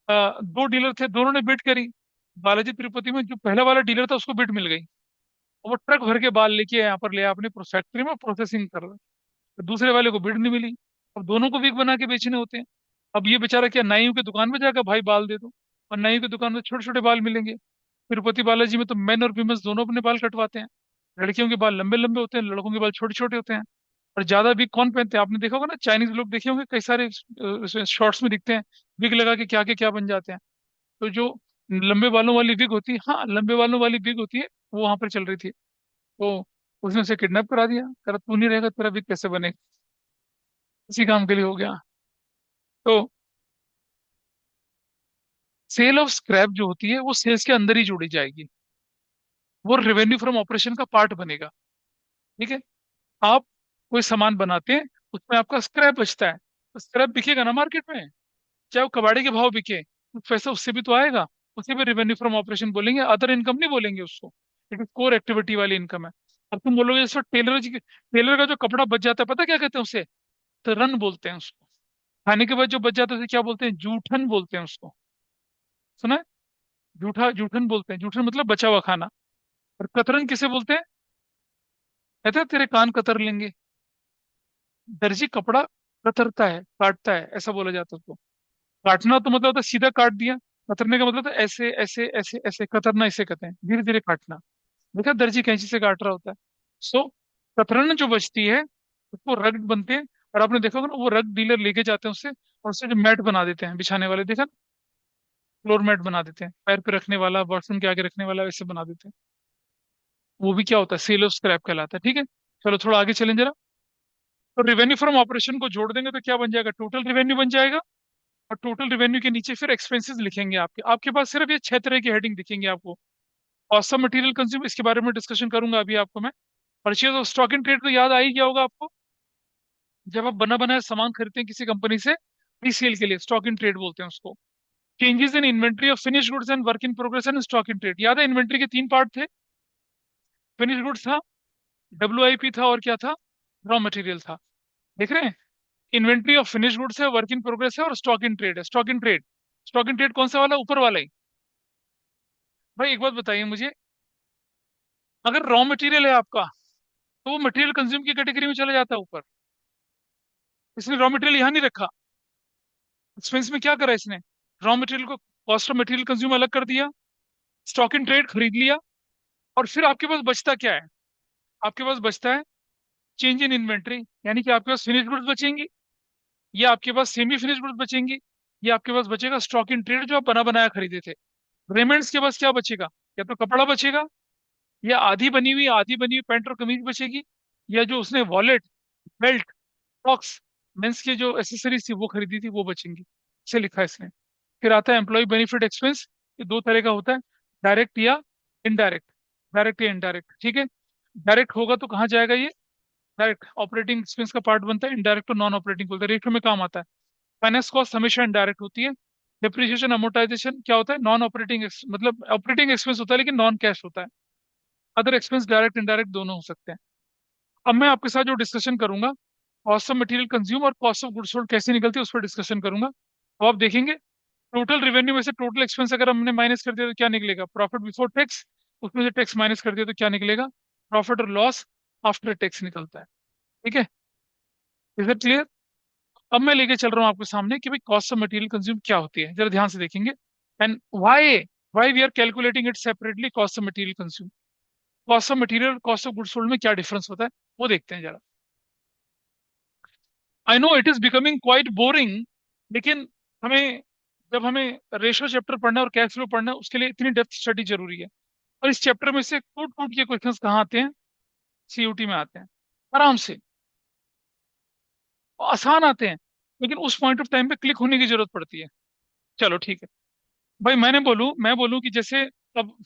दो डीलर थे, दोनों ने बिड करी। बालाजी तिरुपति में जो पहला वाला डीलर था उसको बिड मिल गई, और वो ट्रक भर के बाल लेके यहाँ पर ले आया अपनी फैक्ट्री में, प्रोसेसिंग कर रहा है। तो दूसरे वाले को बिड नहीं मिली। अब दोनों को विग बना के बेचने होते हैं। अब ये बेचारा क्या, नाइयों की दुकान में जाकर भाई बाल दे दो, और नाई की दुकान में छोटे छोटे बाल मिलेंगे। तिरुपति बालाजी में तो मेन और फीमेल्स दोनों अपने बाल कटवाते हैं। लड़कियों के बाल लंबे लंबे होते हैं, लड़कों के बाल छोटे छोटे होते हैं। और ज्यादा विग कौन पहनते हैं? आपने देखा होगा ना, चाइनीज लोग देखे होंगे, कई सारे शॉर्ट्स में दिखते हैं, विग लगा के क्या के क्या बन जाते हैं। तो जो लंबे बालों वाली विग होती है, हाँ लंबे बालों वाली विग होती है, वो वहां पर चल रही थी। तो उसने उसे किडनैप करा दिया, करा तू नहीं रहेगा तेरा विग कैसे बनेगा। इसी काम के लिए हो गया। तो सेल ऑफ स्क्रैप जो होती है वो सेल्स के अंदर ही जोड़ी जाएगी, वो रेवेन्यू फ्रॉम ऑपरेशन का पार्ट बनेगा। ठीक है। आप कोई सामान बनाते हैं, उसमें आपका स्क्रैप बचता है, तो स्क्रैप बिकेगा ना मार्केट में, चाहे वो कबाड़े के भाव बिके, कुछ पैसा उससे भी तो आएगा। उसे भी रेवेन्यू फ्रॉम ऑपरेशन बोलेंगे, अदर इनकम नहीं बोलेंगे उसको। इट इज कोर एक्टिविटी वाली इनकम है। अब तुम बोलोगे जैसे टेलर जी, टेलर का जो कपड़ा बच जाता है, पता क्या कहते हैं उसे? तो रन बोलते हैं उसको। खाने के बाद जो बच जाता है उसे क्या बोलते हैं? जूठन बोलते हैं उसको। सुना है? जूठा, जूठन बोलते हैं। जूठन मतलब बचा हुआ खाना। और कतरन किसे बोलते हैं? कहते हैं तेरे कान कतर लेंगे। दर्जी कपड़ा कतरता है, काटता है, ऐसा बोला जाता है उसको। काटना तो मतलब होता है सीधा काट दिया, कतरने का मतलब होता है ऐसे ऐसे ऐसे ऐसे, कतरना इसे कहते हैं, धीरे धीरे काटना। देखा, दर्जी कैंची से काट रहा होता है। सो कतरन जो बचती है उसको रग बनते हैं। और आपने देखा होगा ना, वो रग डीलर लेके जाते हैं उससे, और उससे जो मैट बना देते हैं बिछाने वाले, देखा ना? फ्लोर मैट बना देते हैं, पैर पे रखने वाला, वॉशरूम के आगे रखने वाला, वैसे बना देते हैं। वो भी क्या होता है, सेल ऑफ स्क्रैप कहलाता है। ठीक है, चलो थोड़ा आगे चलें जरा। तो रेवेन्यू फ्रॉम ऑपरेशन को जोड़ देंगे तो क्या बन जाएगा, टोटल रेवेन्यू बन जाएगा। और टोटल रेवेन्यू के नीचे फिर एक्सपेंसेस लिखेंगे आपके आपके पास सिर्फ ये 6 तरह की हेडिंग दिखेंगे आपको। कॉस्ट ऑफ मटेरियल कंज्यूम, इसके बारे में डिस्कशन करूंगा अभी आपको मैं। Purchase of stock in trade तो याद आ ही गया होगा आपको। जब आप बना बनाया सामान खरीदते हैं किसी कंपनी से रीसेल के लिए, स्टॉक इन ट्रेड बोलते हैं उसको। Changes in inventory of finish goods and work in progress and stock in trade, याद है इन्वेंट्री के 3 पार्ट थे। फिनिश गुड्स था, WIP था, और क्या था, रॉ मटेरियल था। देख रहे हैं, इन्वेंट्री ऑफ फिनिश गुड्स है, वर्क इन प्रोग्रेस है, और स्टॉक इन ट्रेड है। Stock in trade, stock in trade कौन सा वाला, ऊपर वाला ही। भाई एक बात बताइए मुझे, अगर रॉ मटेरियल है आपका तो वो मटेरियल कंज्यूम की कैटेगरी में चला जाता है ऊपर। इसने रॉ मटेरियल यहाँ नहीं रखा, एक्सपेंस में क्या करा इसने, रॉ मटेरियल को कॉस्ट ऑफ मटेरियल कंज्यूम अलग कर दिया, स्टॉक इन ट्रेड खरीद लिया। और फिर आपके पास बचता क्या है, आपके पास बचता है चेंज इन इन्वेंट्री, यानी कि आपके पास फिनिश गुड्स बचेंगी, या आपके पास सेमी फिनिश गुड्स बचेंगी, या आपके पास बचेगा स्टॉक इन ट्रेड जो आप बना बनाया खरीदे थे। रेमेंट्स के पास क्या बचेगा, या तो कपड़ा बचेगा, या आधी बनी हुई पैंट और कमीज बचेगी, या जो उसने वॉलेट, बेल्ट, सॉक्स, मेंस के जो एसेसरीज थी वो खरीदी थी वो बचेंगी। इसे लिखा है इसने। फिर आता है एम्प्लॉय बेनिफिट एक्सपेंस, ये 2 तरह का होता है, डायरेक्ट या इनडायरेक्ट। डायरेक्ट या इनडायरेक्ट, ठीक है। डायरेक्ट होगा तो कहाँ जाएगा ये, डायरेक्ट ऑपरेटिंग एक्सपेंस का पार्ट बनता है, इनडायरेक्ट तो नॉन ऑपरेटिंग बोलते हैं, रेशियो में काम आता है। फाइनेंस कॉस्ट हमेशा इनडायरेक्ट होती है। डिप्रिसिएशन अमोर्टाइजेशन क्या होता है, नॉन ऑपरेटिंग, मतलब ऑपरेटिंग एक्सपेंस होता है लेकिन नॉन कैश होता है। अदर एक्सपेंस डायरेक्ट इनडायरेक्ट दोनों हो सकते हैं। अब मैं आपके साथ जो डिस्कशन करूंगा, कॉस्ट ऑफ मटेरियल कंज्यूम और कॉस्ट ऑफ गुड्स सोल्ड कैसे निकलती है उस पर डिस्कशन करूंगा। अब आप देखेंगे, टोटल रेवेन्यू में से टोटल एक्सपेंस अगर हमने माइनस कर दिया तो क्या निकलेगा, प्रॉफिट बिफोर टैक्स। उसमें से टैक्स माइनस कर दिया तो क्या निकलेगा, प्रॉफिट और लॉस आफ्टर टैक्स निकलता है। ठीक है, इज इट क्लियर। अब मैं लेके चल रहा हूँ आपके सामने कि भाई कॉस्ट ऑफ मटेरियल कंज्यूम क्या होती है, जरा ध्यान से देखेंगे। And why why we are calculating it separately, cost of material consume. Cost of material, cost of goods sold में क्या डिफरेंस होता है वो देखते हैं जरा। I know it is becoming quite boring, लेकिन हमें, जब हमें रेशो चैप्टर पढ़ना है और कैश फ्लो पढ़ना है उसके लिए इतनी डेप्थ स्टडी जरूरी है। और इस चैप्टर में से कूट कूट के क्वेश्चंस कहाँ आते हैं, CUT में आते हैं, आराम से, आसान आते हैं। लेकिन उस पॉइंट ऑफ टाइम पे क्लिक होने की जरूरत पड़ती है। चलो ठीक है भाई, मैं बोलूं कि जैसे अब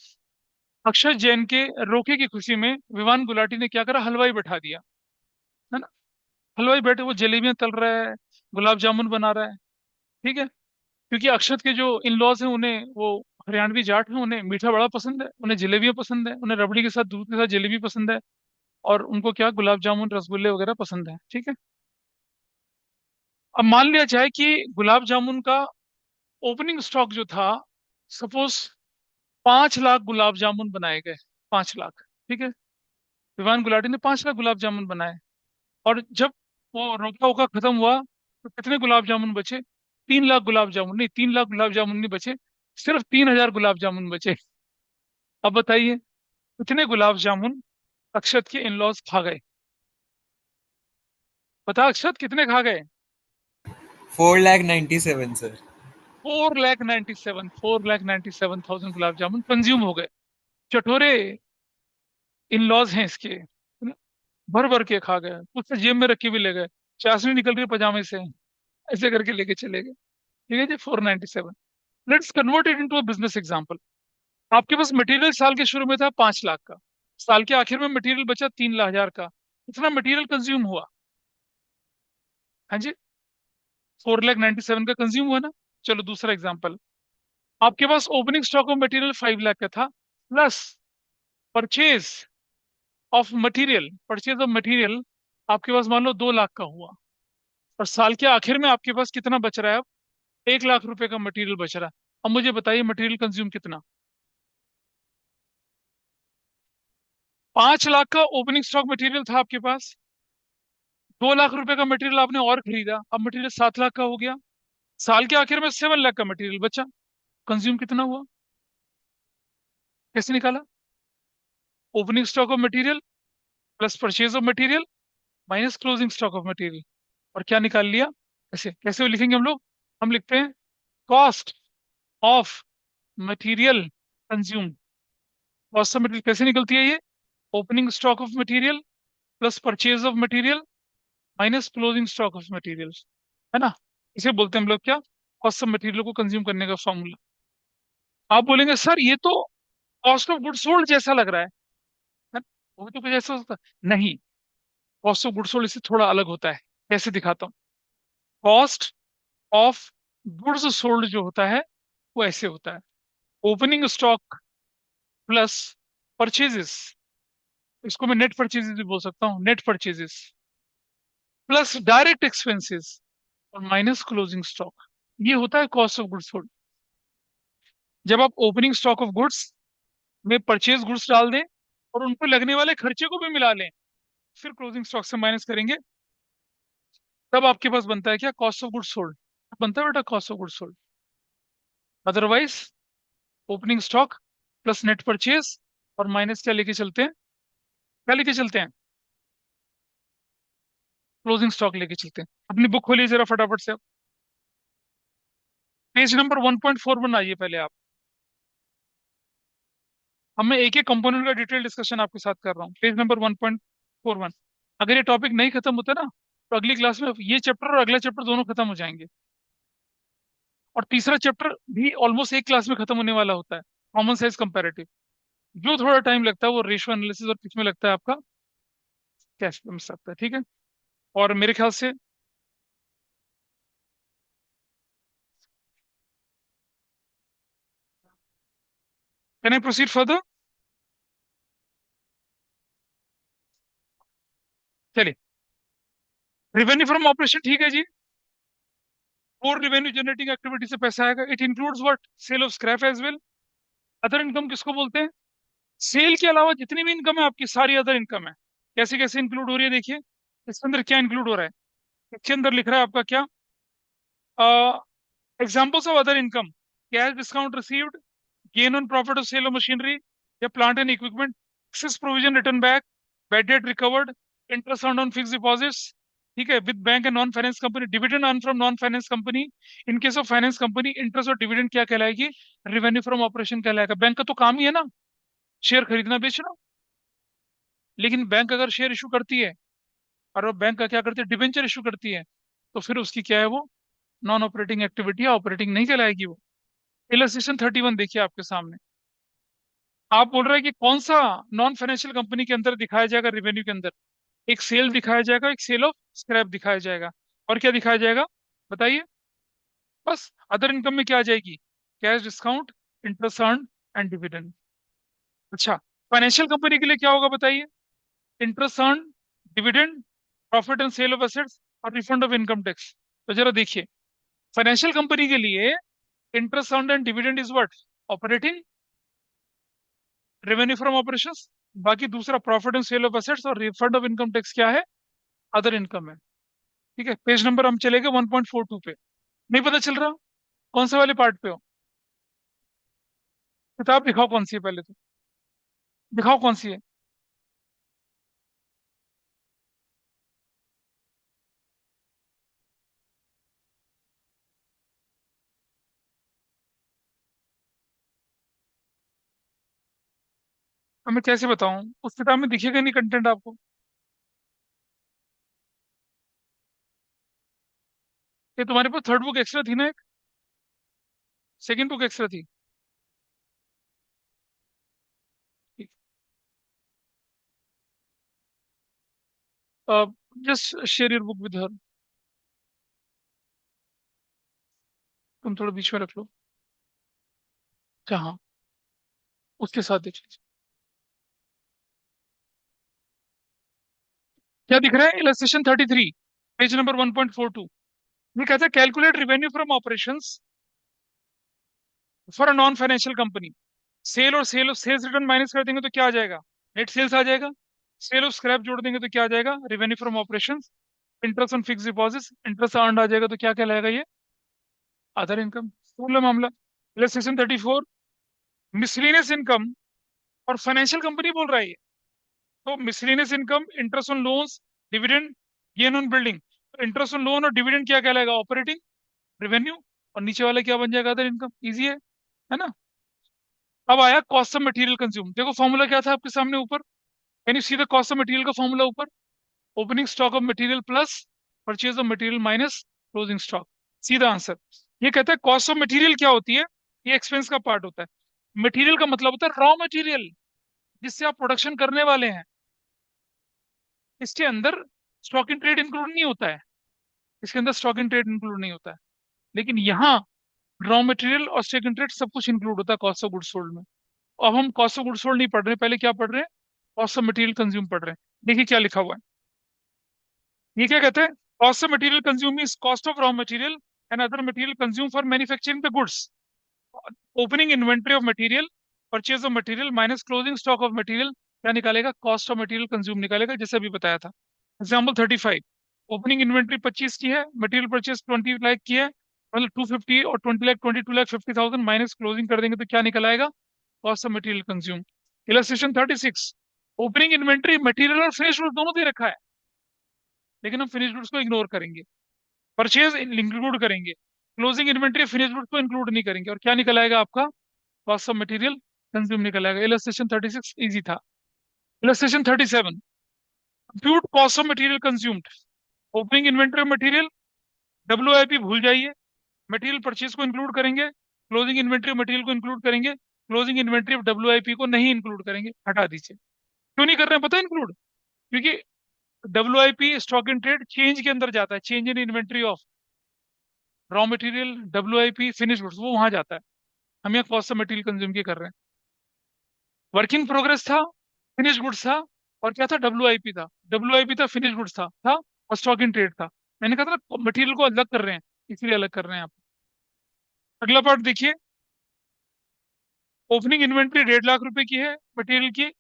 अक्षय जैन के रोके की खुशी में विवान गुलाटी ने क्या करा, हलवाई बैठा दिया, है ना। हलवाई बैठे, वो जलेबियां तल रहा है, गुलाब जामुन बना रहा है। ठीक है, क्योंकि अक्षत के जो इन लॉज हैं उन्हें, वो हरियाणवी जाट हैं, उन्हें मीठा बड़ा पसंद है, उन्हें जलेबियां पसंद है, उन्हें रबड़ी के साथ, दूध के साथ जलेबी पसंद है। और उनको क्या, गुलाब जामुन रसगुल्ले वगैरह पसंद है। ठीक है, अब मान लिया जाए कि गुलाब जामुन का ओपनिंग स्टॉक जो था, सपोज 5 लाख गुलाब जामुन बनाए गए, 5 लाख। ठीक है, विवान गुलाटी ने 5 लाख गुलाब जामुन बनाए। और जब वो रोका ओका खत्म हुआ तो कितने गुलाब जामुन बचे, 3 लाख गुलाब जामुन नहीं, 3 लाख गुलाब जामुन नहीं बचे, सिर्फ 3,000 गुलाब जामुन बचे। अब बताइए कितने गुलाब जामुन अक्षत के इन लॉज खा गए, बता अक्षत कितने खा गए। 4,97,000 सर। 4,97,4,97,000 गुलाब जामुन कंज्यूम हो गए। चटोरे इन लॉज हैं इसके, है ना? भर भर के खा गए, कुछ तो जेब में रख के भी ले गए, चाशनी निकल रही है पजामे से, ऐसे करके लेके चले गए। ठीक है जी, 497। Let's convert it into a business example. आपके पास मटेरियल साल के शुरू में था 5 लाख का, साल के आखिर में मटेरियल बचा 3,00,000 का, इतना मटेरियल कंज्यूम हुआ। हाँ जी, 4,97,000 का कंज्यूम हुआ ना। चलो दूसरा एग्जांपल, आपके पास opening stock of material 5 lakh का था, plus purchase purchase of material आपके पास मान लो 2 लाख का हुआ। और साल के आखिर में आपके पास कितना बच रहा है अब, 1 लाख रुपए का मटेरियल बच रहा है। अब मुझे बताइए मटेरियल कंज्यूम कितना, 5 लाख का ओपनिंग स्टॉक मटेरियल था आपके पास, 2 लाख रुपए का मटेरियल आपने और खरीदा, अब मटेरियल 7 लाख का हो गया। साल के आखिर में 7 लाख का मटेरियल बचा, कंज्यूम कितना हुआ, कैसे निकाला, opening stock of material plus purchase of material minus closing stock of material. और क्या निकाल लिया, ऐसे कैसे लिखेंगे हम लोग, हम लिखते हैं cost of material consume. Cost of material कैसे निकलती है ये? Opening stock of material plus purchase of material minus closing stock of material, है ना? इसे बोलते हैं हम लोग क्या? कॉस्ट ऑफ मटेरियल को कंज्यूम करने का फॉर्मूला। आप बोलेंगे सर ये तो कॉस्ट ऑफ गुड्स सोल्ड जैसा लग रहा है? वो तो कुछ ऐसा होता नहीं। कॉस्ट ऑफ गुड्स सोल्ड इससे थोड़ा अलग होता है। कैसे दिखाता हूँ। कॉस्ट ऑफ गुड्स सोल्ड जो होता है वो ऐसे होता है। ओपनिंग स्टॉक प्लस परचेजेस, इसको मैं नेट परचेजेस भी बोल सकता हूँ, net purchases plus direct expenses और माइनस क्लोजिंग स्टॉक, ये होता है कॉस्ट ऑफ गुड्स सोल्ड। जब आप ओपनिंग स्टॉक ऑफ गुड्स में परचेज गुड्स डाल दें और उन पर लगने वाले खर्चे को भी मिला लें, फिर क्लोजिंग स्टॉक से माइनस करेंगे, तब आपके पास बनता है क्या? कॉस्ट ऑफ गुड्स सोल्ड बनता है बेटा, cost of goods sold. Otherwise opening stock plus net purchase और माइनस क्या लेके चलते हैं? क्या लेके चलते हैं? क्लोजिंग स्टॉक लेके चलते हैं। अपनी बुक खोलिए जरा फटाफट से। पेज नंबर 1.41 आइए पहले आप। अब मैं एक एक कंपोनेंट का डिटेल डिस्कशन आपके साथ कर रहा हूँ। Page number 1.41। अगर ये टॉपिक नहीं खत्म होता ना, तो अगली क्लास में ये चैप्टर और अगला चैप्टर दोनों खत्म हो जाएंगे। और तीसरा चैप्टर भी ऑलमोस्ट एक क्लास में खत्म होने वाला होता है, कॉमन साइज कंपैरेटिव। जो थोड़ा टाइम लगता है वो रेशियो एनालिसिस और किसमें लगता है आपका? कैश फ्लो में लगता है, ठीक है? और मेरे ख्याल से कैन आई प्रोसीड फर्दर? चलिए, रेवेन्यू फ्रॉम ऑपरेशन, ठीक है जी। और रेवेन्यू जनरेटिंग एक्टिविटी से पैसा आएगा। It includes what? Sale of scrap as well. Other income किसको बोलते हैं? सेल के अलावा जितनी भी इनकम है आपकी, सारी अदर इनकम है। कैसे कैसे इंक्लूड हो रही है देखिए। इसके अंदर क्या इंक्लूड हो रहा है? इसके अंदर लिख रहा है आपका क्या? Examples of other income: cash discount received, gain on profit of sale of machinery या plant and equipment, excess provision return back, bad debt recovered, interest on fix deposits, ठीक है, with bank and non finance company, dividend earn from non finance company. In case of finance company, interest और dividend क्या कहलाएगी? Revenue from operation कहलाएगा। Bank का तो काम ही है ना शेयर खरीदना बेचना। लेकिन बैंक अगर शेयर इशू करती है, और वो बैंक का क्या करती है? डिबेंचर इशू करती है, तो फिर उसकी क्या है वो? नॉन ऑपरेटिंग एक्टिविटी है, ऑपरेटिंग नहीं कहलाएगी वो। इलस्ट्रेशन 31 देखिए आपके सामने। आप बोल रहे हैं कि कौन सा नॉन फाइनेंशियल कंपनी के अंदर दिखाया जाएगा रेवेन्यू के अंदर? एक सेल दिखाया जाएगा, एक सेल ऑफ स्क्रैप दिखाया जाएगा, और क्या दिखाया जाएगा बताइए? बस अदर इनकम में क्या आ जाएगी? Cash discount, interest earn and dividend. अच्छा, फाइनेंशियल कंपनी के लिए क्या होगा बताइए? Interest earn, dividend, profit and sale of assets और रिफंड ऑफ इनकम टैक्स। तो जरा देखिए, फाइनेंशियल कंपनी के लिए interest earn and dividend is what? Operating revenue from operations. बाकी दूसरा profit and sale of assets और रिफंड ऑफ इनकम टैक्स क्या है? अदर इनकम है। ठीक है, पेज नंबर हम चलेंगे 1.42 पे। नहीं पता चल रहा कौन से वाले पार्ट पे हो? किताब दिखाओ कौन सी है पहले तो, दिखाओ कौन सी है। अब मैं कैसे बताऊं? उस किताब में दिखेगा नहीं कंटेंट आपको। ये तुम्हारे पास थर्ड बुक एक्स्ट्रा थी ना एक? सेकंड बुक एक्स्ट्रा थी? Just share your book with her. तुम थोड़ा बीच में रख लो। हाँ, उसके साथ देखिए क्या दिख रहा है। Illustration 33, page number 1.42। ये कहता है calculate revenue from operations for a non financial company. Sale और सेल्स रिटर्न माइनस कर देंगे तो क्या आ जाएगा? नेट सेल्स आ जाएगा। सेल ऑफ स्क्रैप जोड़ देंगे तो क्या आ जाएगा? Revenue from operations. Interest on fix deposits, interest earn आ जाएगा तो क्या कहलाएगा ये? Other income. सोलह मामला। इलस्ट्रेशन 34, मिसलेनियस इनकम और फाइनेंशियल कंपनी बोल रहा है ये। तो miscellaneous income, interest on loans, dividend, gain on building. Interest on loan और डिविडेंड क्या कहलाएगा? Operating revenue. और नीचे वाला क्या बन जाएगा? Other income. इजी है ना? अब आया कॉस्ट ऑफ मटेरियल कंज्यूम। देखो फॉर्मूला क्या था आपके सामने ऊपर, can you see the cost of material का फॉर्मूला ऊपर? Opening stock of material plus purchase of material minus closing stock. सीधा आंसर। ये कहता है कॉस्ट ऑफ मटेरियल क्या होती है, ये एक्सपेंस का पार्ट होता है। मटेरियल का मतलब होता है रॉ मटेरियल, जिससे आप प्रोडक्शन करने वाले हैं। इसके अंदर स्टॉक इन ट्रेड इंक्लूड नहीं होता है, इसके अंदर स्टॉक इन ट्रेड इंक्लूड नहीं होता है। लेकिन यहाँ रॉ मटेरियल और स्टॉक इन ट्रेड सब कुछ इंक्लूड होता है कॉस्ट ऑफ गुड्स सोल्ड में। अब हम कॉस्ट ऑफ गुड्स सोल्ड नहीं पढ़ रहे, पहले क्या पढ़ रहे हैं, कॉस्ट ऑफ मटेरियल कंज्यूम पढ़ रहे हैं। देखिए क्या लिखा हुआ है, ये क्या कहते हैं, cost of material consume is cost of raw material and other material consume for manufacturing the goods. Opening inventory of material, purchase of material minus closing stock of material, क्या निकालेगा, कॉस्ट ऑफ मटेरियल कंज्यूम निकालेगा, जैसे अभी बताया था। Example 35, opening inventory 25 की है, material purchase 20 lakh की है, मतलब 250 और 20 लाख 22,50,000 माइनस क्लोजिंग कर देंगे तो क्या निकल आएगा, cost of material consume. Illustration 36, opening inventory material और फिनिश गुड्स दोनों दे रखा है, लेकिन हम फिनिश गुड्स को इग्नोर करेंगे, परचेज इंक्लूड करेंगे, क्लोजिंग इन्वेंट्री फिनिश गुड्स को इंक्लूड नहीं करेंगे, और क्या निकल आएगा आपका, कॉस्ट ऑफ मटेरियल कंज्यूम निकल आएगा। इलस्ट्रेशन 36 इजी था। Illustration 37, compute cost of material consumed. Opening inventory material, WIP भूल जाइए, मटेरियल परचेज को इंक्लूड करेंगे, क्लोजिंग इन्वेंटरी मटेरियल को इंक्लूड करेंगे, क्लोजिंग इन्वेंटरी ऑफ डब्ल्यूआईपी को नहीं इंक्लूड करेंगे, हटा दीजिए। क्यों नहीं कर रहे हैं पता है इंक्लूड, क्योंकि WIP stock in trade change के अंदर जाता है, change in inventory of raw material, WIP finish goods, वो वहां जाता है। हम यहाँ कॉस्ट ऑफ मटेरियल कंज्यूम की कर रहे हैं। वर्किंग प्रोग्रेस था, फिनिश गुड्स था, और क्या था, डब्ल्यूआईपी था। डब्ल्यूआईपी था, फिनिश गुड्स था और स्टॉक इन ट्रेड था। मैंने कहा था ना मटेरियल को अलग कर रहे हैं, इसीलिए अलग कर रहे हैं आप। अगला पार्ट देखिए, ओपनिंग इन्वेंट्री 1.5 लाख रुपए की है मटेरियल की,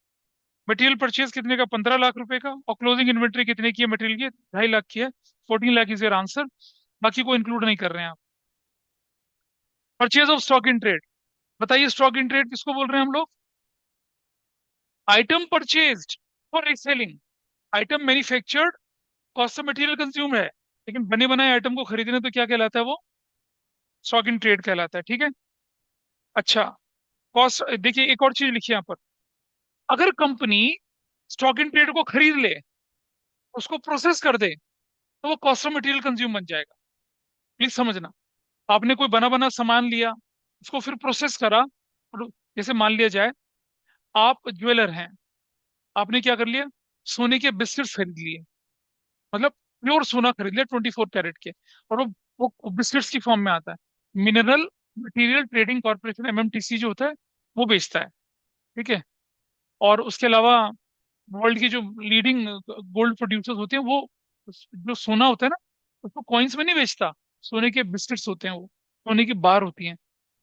मटेरियल परचेज कितने का, 15 लाख रुपए का, और क्लोजिंग इन्वेंट्री कितने की है मटेरियल की, 2.5 लाख की है। 14 लाख इज योर आंसर, बाकी को इंक्लूड नहीं कर रहे हैं आप। Purchase of stock in trade, बताइए स्टॉक इन ट्रेड किसको बोल रहे हैं हम लोग, item purchased for reselling, item manufactured, cost of material consume है, लेकिन बने बनाए आइटम को खरीदने तो क्या कहलाता है, वो स्टॉक इन ट्रेड कहलाता है, ठीक है। अच्छा, कॉस्ट देखिए, एक और चीज लिखिए यहाँ पर, अगर कंपनी स्टॉक इन ट्रेड को खरीद ले, उसको प्रोसेस कर दे, तो वो कॉस्ट ऑफ मटेरियल कंज्यूम बन जाएगा। प्लीज समझना, आपने कोई बना बना सामान लिया, उसको फिर प्रोसेस करा, और जैसे मान लिया जाए आप ज्वेलर हैं, आपने क्या कर लिया, सोने के बिस्किट्स खरीद लिए, मतलब प्योर सोना खरीद लिया 24 कैरेट के, और वो बिस्किट्स की फॉर्म में आता है। Mineral material trading corporation MMTC जो होता है, वो बेचता है, ठीक है। और उसके अलावा वर्ल्ड की जो लीडिंग गोल्ड प्रोड्यूसर्स होते हैं, वो जो सोना होता है ना, उसको कॉइन्स में नहीं बेचता, सोने के बिस्किट्स होते हैं वो, सोने की बार होती हैं,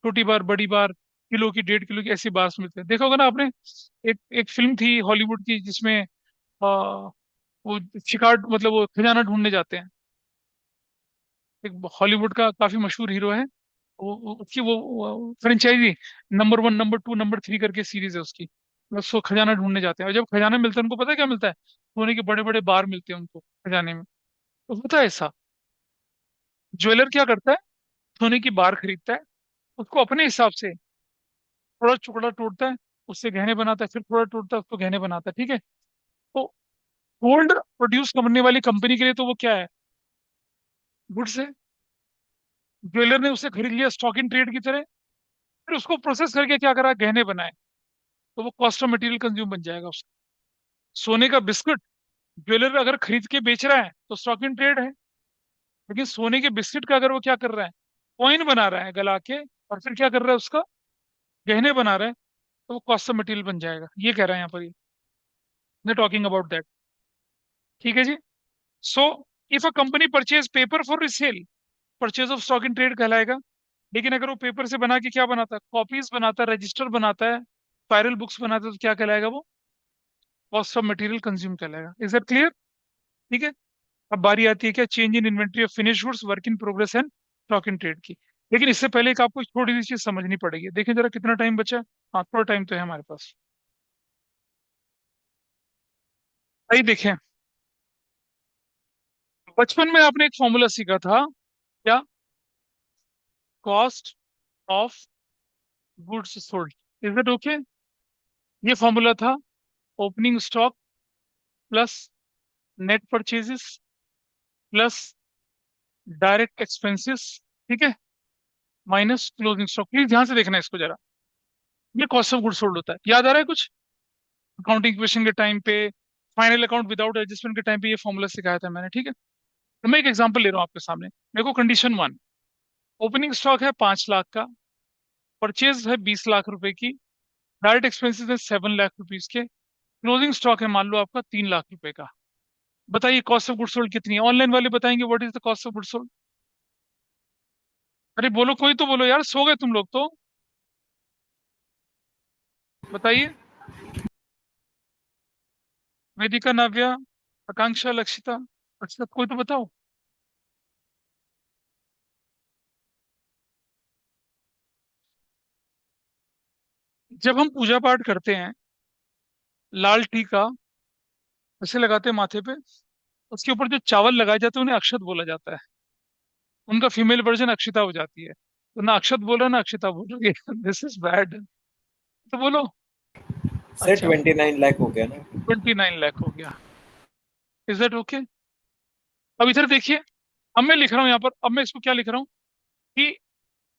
छोटी बार, बड़ी बार, किलो की, 1.5 किलो की, ऐसी बार मिलते हैं। देखा होगा ना आपने, एक एक फिल्म थी हॉलीवुड की जिसमें वो शिकार, मतलब वो खजाना ढूंढने जाते हैं, एक हॉलीवुड का काफी मशहूर हीरो है, उसकी वो फ्रेंचाइजी नंबर 1, नंबर 2, नंबर 3 करके सीरीज है उसकी, बस उसको खजाना ढूंढने जाते हैं, और जब खजाना मिलता है उनको पता है क्या मिलता है, सोने के बड़े बड़े बार मिलते हैं उनको खजाने में। तो होता है ऐसा, ज्वेलर क्या करता है, सोने की बार खरीदता है, उसको अपने हिसाब से थोड़ा टुकड़ा तोड़ता है, उससे गहने बनाता है, फिर थोड़ा टूटता है, उसको गहने बनाता है, ठीक है। तो गोल्ड प्रोड्यूस करने वाली कंपनी के लिए तो वो क्या है, गुड्स है। ज्वेलर ने उसे खरीद लिया स्टॉक इन ट्रेड की तरह, फिर उसको प्रोसेस करके क्या करा, गहने बनाए, तो वो कॉस्ट ऑफ मटेरियल कंज्यूम बन जाएगा उसका। सोने का बिस्कुट ज्वेलर अगर खरीद के बेच रहा है तो स्टॉक इन ट्रेड है, लेकिन सोने के बिस्किट का अगर वो क्या कर रहा है, कॉइन बना रहा है गला के, और फिर क्या कर रहा है, उसका गहने बना रहा है, तो वो कॉस्ट ऑफ मटेरियल बन जाएगा, ये कह रहा है यहाँ पर, ये टॉकिंग अबाउट दैट, ठीक है जी। So if a company purchase paper for resale, purchase of stock in trade कहलाएगा। लेकिन अगर वो पेपर से बना के क्या बनाता है, कॉपीज बनाता है, रजिस्टर बनाता है, स्पायरल बुक्स बनाता है, तो क्या कहलाएगा वो, कॉस्ट ऑफ मटेरियल कंज्यूम कहलाएगा। इज दैट क्लियर, ठीक है। अब बारी आती है क्या, change in inventory of finish goods, work in progress and stock in trade की। लेकिन इससे पहले एक आपको छोटी सी चीज समझनी पड़ेगी, देखें जरा कितना टाइम बचा है। हाँ, थोड़ा टाइम तो है हमारे पास। आइए देखें, बचपन में आपने एक फॉर्मूला सीखा था, क्या, cost of goods sold, is that okay? ये फॉर्मूला था opening stock plus net purchases plus direct expenses, ठीक है, माइनस क्लोजिंग स्टॉक। प्लीज ध्यान से देखना इसको जरा। ये कॉस्ट ऑफ गुड्स सोल्ड होता है, याद आ रहा है कुछ? अकाउंटिंग इक्वेशन के टाइम पे, फाइनल अकाउंट विदाउट एडजस्टमेंट के टाइम पे ये फॉर्मूला सिखाया था मैंने, ठीक है। तो मैं एक एग्जांपल ले रहा हूँ आपके सामने। देखो कंडीशन वन, ओपनिंग स्टॉक है 5 लाख का, परचेज है 20 लाख रुपए की, डायरेक्ट एक्सपेंसेस है 7 लाख रुपीज के, क्लोजिंग स्टॉक है मान लो आपका 3 लाख रुपए का। बताइए कॉस्ट ऑफ गुड्स सोल्ड कितनी है? ऑनलाइन वाले बताएंगे what is the cost of goods sold. अरे बोलो, कोई तो बोलो यार, सो गए तुम लोग तो। बताइए। वेदिका, नाव्या, आकांक्षा, लक्षिता, अक्षत, कोई तो बताओ। जब हम पूजा पाठ करते हैं, लाल टीका ऐसे लगाते हैं माथे पे, उसके ऊपर जो चावल लगाए जाते हैं उन्हें अक्षत बोला जाता है। उनका फीमेल वर्जन अक्षिता हो जाती है। तो ना अक्षत बोल रहा ना अक्षिता बोल रही है। This is bad. तो बोलो। सर अच्छा, 29 लाख हो गया ना? 29 लाख हो गया। Is that okay? अब इधर देखिए, अब मैं लिख रहा हूं यहाँ पर, अब मैं इसको क्या लिख रहा हूँ कि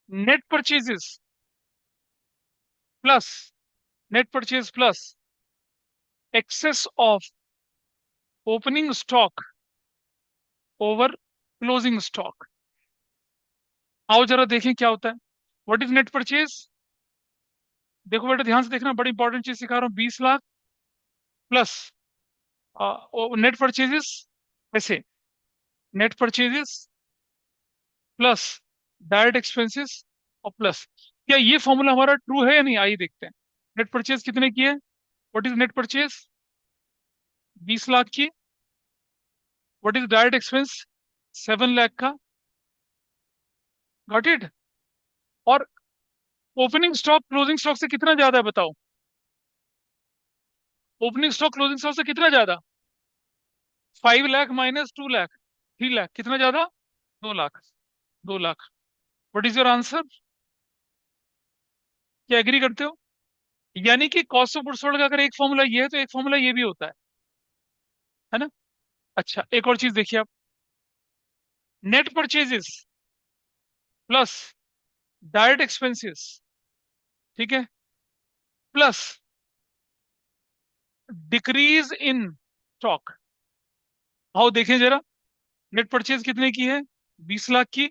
net purchases plus, net purchase plus excess of opening stock over closing stock. आओ जरा देखें क्या होता है। What is net purchase? देखो बेटा ध्यान से देखना, बड़ी इंपॉर्टेंट चीज सिखा रहा हूँ। 20 लाख प्लस नेट परचेजेस, ऐसे net purchases plus direct expenses और प्लस, क्या ये फॉर्मूला हमारा ट्रू है या नहीं? आइए देखते हैं। नेट परचेज कितने की है? What is net purchase? 20 lakh की। What is direct expense? 7 lakh का। Got it? और ओपनिंग स्टॉक क्लोजिंग स्टॉक से कितना ज्यादा है बताओ? ओपनिंग स्टॉक क्लोजिंग स्टॉक से कितना ज्यादा? 5 लाख माइनस 2 लाख, 3 लाख, कितना ज्यादा? 2 lakh. 2 lakh. What is your answer? क्या एग्री करते हो? यानी कि कॉस्ट ऑफ गुड्स सोल्ड का अगर एक फॉर्मूला ये है तो एक फॉर्मूला ये भी होता है ना? अच्छा, एक और चीज देखिए आप। Net purchases plus direct expenses, ठीक है, प्लस डिक्रीज इन स्टॉक। आओ देखें जरा, नेट परचेज कितने की है? 20 लाख की।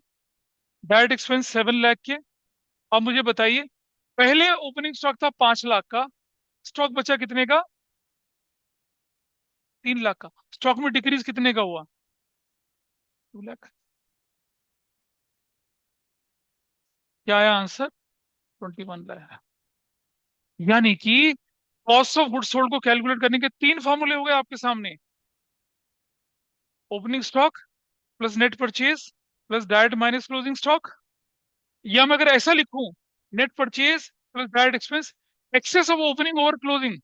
डायरेक्ट एक्सपेंस 7 लाख के। अब मुझे बताइए, पहले ओपनिंग स्टॉक था 5 लाख का, स्टॉक बचा कितने का? 3 लाख का। स्टॉक में डिक्रीज कितने का हुआ? 2 लाख। क्या आया आंसर? 21 लाख। यानी कि कॉस्ट ऑफ गुड्स सोल्ड को कैलकुलेट करने के 3 फॉर्मूले हो गए आपके सामने। Opening stock plus net purchase plus direct minus closing stock. या मैं अगर ऐसा लिखूं, net purchase plus direct expense excess of opening over closing,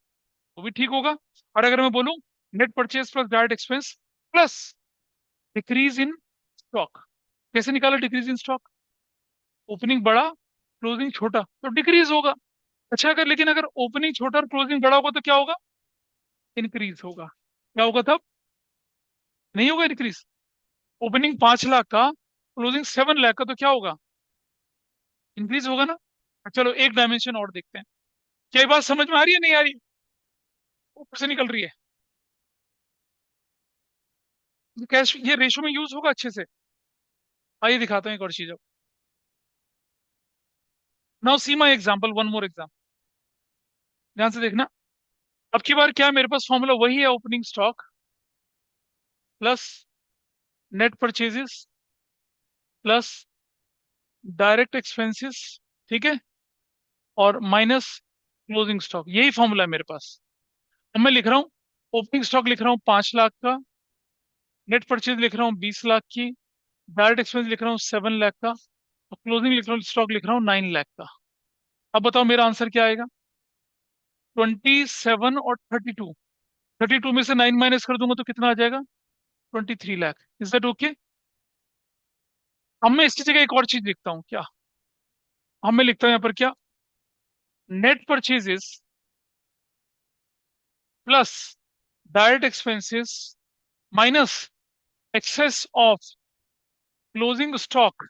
वो भी ठीक होगा। और अगर मैं बोलूं net purchase plus direct expense plus decrease in stock, कैसे निकाला डिक्रीज इन स्टॉक? ओपनिंग बड़ा क्लोजिंग छोटा तो डिक्रीज होगा। अच्छा, अगर लेकिन अगर ओपनिंग छोटा और क्लोजिंग बड़ा होगा तो क्या होगा? इंक्रीज होगा। क्या होगा तब? नहीं होगा इंक्रीज। ओपनिंग 5 लाख का, क्लोजिंग 7 लाख का, तो क्या होगा? इंक्रीज होगा ना? चलो एक डायमेंशन और देखते हैं। क्या ये बात समझ में आ रही है नहीं आ रही? ऊपर से निकल रही है। कैश ये रेशो में यूज होगा अच्छे से। आइए दिखाता हूँ एक और चीज। Now see my example, one more example. ध्यान से देखना। अब की बार क्या है, मेरे पास फॉर्मूला वही है, opening stock plus net purchases plus direct expenses, ठीक है, और माइनस क्लोजिंग स्टॉक। यही फॉर्मूला है मेरे पास। अब मैं लिख रहा हूँ ओपनिंग स्टॉक लिख रहा हूँ 5 लाख का, नेट परचेज लिख रहा हूँ 20 लाख की, डायरेक्ट एक्सपेंस लिख रहा हूँ 7 लाख का, और क्लोजिंग लिख रहा हूँ, स्टॉक लिख रहा हूँ 9 लाख का। अब बताओ मेरा आंसर क्या आएगा? 27 और 32। 32 में से 9 माइनस कर दूंगा तो कितना आ जाएगा? 23 लाख। Is that okay? अब मैं इसकी जगह एक और चीज लिखता हूँ क्या। अब मैं लिखता हूँ यहाँ पर क्या, net purchases plus direct expenses minus excess of closing stock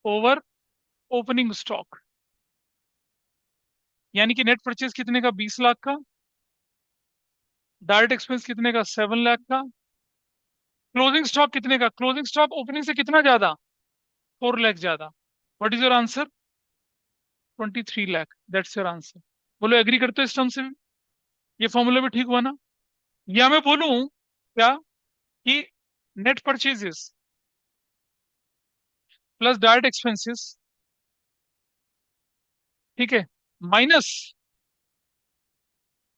over opening stock. यानी कि नेट परचेज कितने का, 20 लाख का। डायरेक्ट एक्सपेंस कितने का, 7 लाख का। क्लोजिंग स्टॉक कितने का, क्लोजिंग स्टॉक ओपनिंग से कितना ज्यादा, 4 लाख ज्यादा। What is your answer, 23 lakh. That's your answer. बोलो एग्री करते हो इस टर्म से भी? ये फॉर्मूला भी ठीक हुआ ना? या मैं बोलूं क्या कि net purchases plus direct expenses, ठीक है, माइनस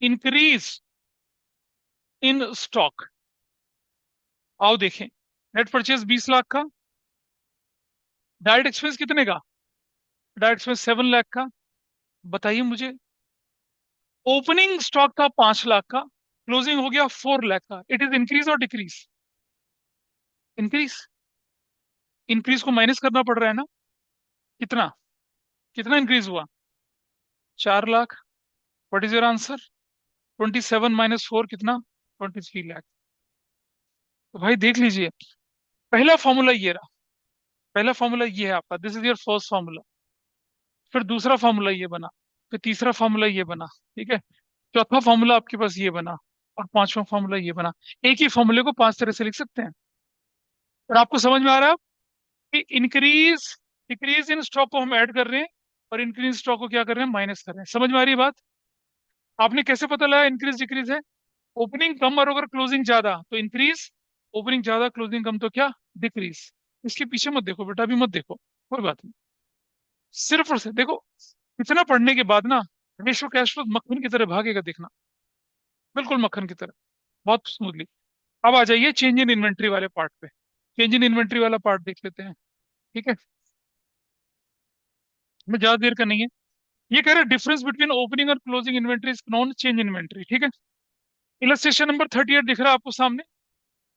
इंक्रीज इन स्टॉक। आओ देखें, नेट परचेज 20 लाख का, डायरेक्ट एक्सपेंस कितने का, डायरेक्ट एक्सपेंस 7 लाख का। बताइए मुझे, ओपनिंग स्टॉक था 5 लाख का, क्लोजिंग हो गया 4 लाख का। इट इज इंक्रीज और डिक्रीज? इंक्रीज। इंक्रीज को माइनस करना पड़ रहा है ना। कितना, कितना इंक्रीज हुआ, 4 lakh. What is your answer, 27 - 4 कितना, 23 लाख। तो भाई देख लीजिए, पहला फॉर्मूला ये रहा, पहला फॉर्मूला ये है आपका, this is your first formula. फिर दूसरा फॉर्मूला ये बना, फिर तीसरा फॉर्मूला ये बना, ठीक है। चौथा फॉर्मूला आपके पास ये बना, और पांचवा फॉर्मूला ये बना। एक ही फॉर्मूले को 5 तरह से लिख सकते हैं। और आपको समझ में आ रहा है अब कि इंक्रीज डिक्रीज इन स्टॉक को हम ऐड कर रहे हैं, और इंक्रीज स्टॉक को क्या कर रहे हैं, माइनस कर रहे हैं। समझ में आ रही है बात? आपने कैसे पता लगा इंक्रीज डिक्रीज है? ओपनिंग कम और अगर क्लोजिंग ज्यादा तो इंक्रीज, ओपनिंग ज्यादा क्लोजिंग कम तो क्या, डिक्रीज। इसके पीछे मत देखो बेटा, अभी मत देखो, कोई बात नहीं। सिर्फ और सिर्फ देखो, इतना पढ़ने के बाद ना रेशो कैश फ्लो मक्खन की तरह भागेगा, देखना, बिल्कुल मक्खन की तरह, बहुत स्मूथली। अब आ जाइए चेंज इन इन्वेंट्री वाले पार्ट पे। चेंज इन इन्वेंट्री वाला पार्ट देख लेते हैं, ठीक है। मैं ज्यादा देर का नहीं है। ये कह रहे हैं डिफरेंस बिटवीन ओपनिंग और closing inventory is non change inventory, ठीक है। इलस्ट्रेशन नंबर 38 दिख रहा है आपको सामने,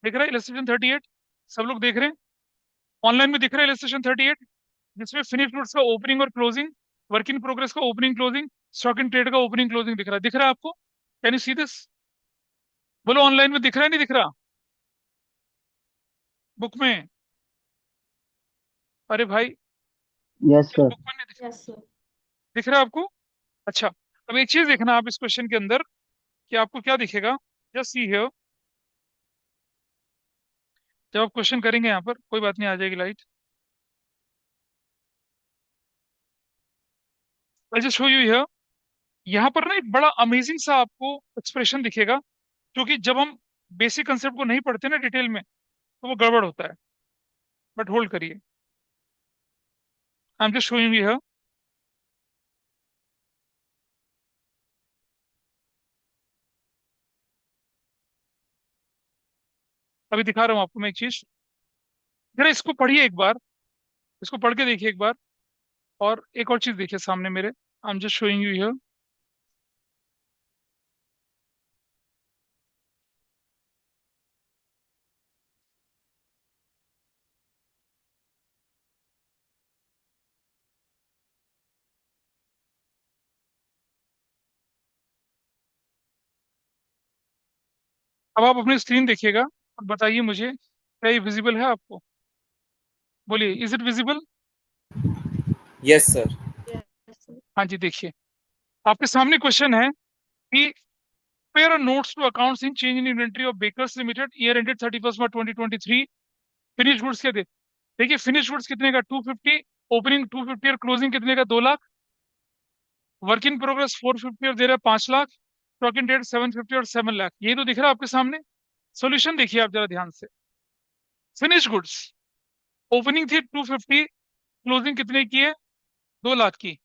दिख रहा है इलस्ट्रेशन 38? सब लोग देख रहे हैं, ऑनलाइन में दिख रहा है इलस्ट्रेशन 38, जिसमें फिनिश गुड्स का ओपनिंग और क्लोजिंग, वर्क इन प्रोग्रेस का opening closing, stock in trade का ओपनिंग क्लोजिंग दिख रहा है आपको? Can you see this? बोलो ऑनलाइन में दिख रहा है नहीं दिख रहा, बुक में? अरे भाई, Yes, sir. बुक में नहीं दिख, Yes, sir. दिख रहा है आपको? अच्छा, अब एक चीज देखना आप इस क्वेश्चन के अंदर, कि आपको क्या दिखेगा। जस्ट सी हियर, जब आप क्वेश्चन करेंगे यहाँ पर, कोई बात नहीं, आ जाएगी light. I just show you here. यहाँ पर ना एक बड़ा अमेजिंग सा आपको एक्सप्रेशन दिखेगा, क्योंकि जब हम बेसिक कंसेप्ट को नहीं पढ़ते ना डिटेल में, तो वो गड़बड़ होता है। बट होल्ड करिए, I am just showing you here. अभी दिखा रहा हूँ आपको मैं एक चीज, जरा इसको पढ़िए एक बार, इसको पढ़ के देखिए एक बार। और एक और चीज देखिए सामने मेरे, I am just showing you here. अब आप अपनी स्क्रीन देखिएगा और बताइए मुझे, क्या ये विजिबल है आपको? बोलिए, is it visible? Yes, sir. Yes, sir. हाँ जी, देखिए आपके सामने क्वेश्चन है कि pair notes to accounts in change in inventory of bakers limited year ended 31 March 2023। Finish goods के दे, देखिए फिनिश गुड्स कितने का, 250, ओपनिंग 250 और क्लोजिंग कितने का, 2 लाख। वर्क इन प्रोग्रेस 450 और दे रहा है 5 लाख। स्टॉक इन डेट 750 और 7 लाख। यही तो दिख रहा है आपके सामने। सॉल्यूशन देखिए आप जरा ध्यान से। फिनिश गुड्स, ओपनिंग थी 250, क्लोजिंग कितने की है, 2 लाख की।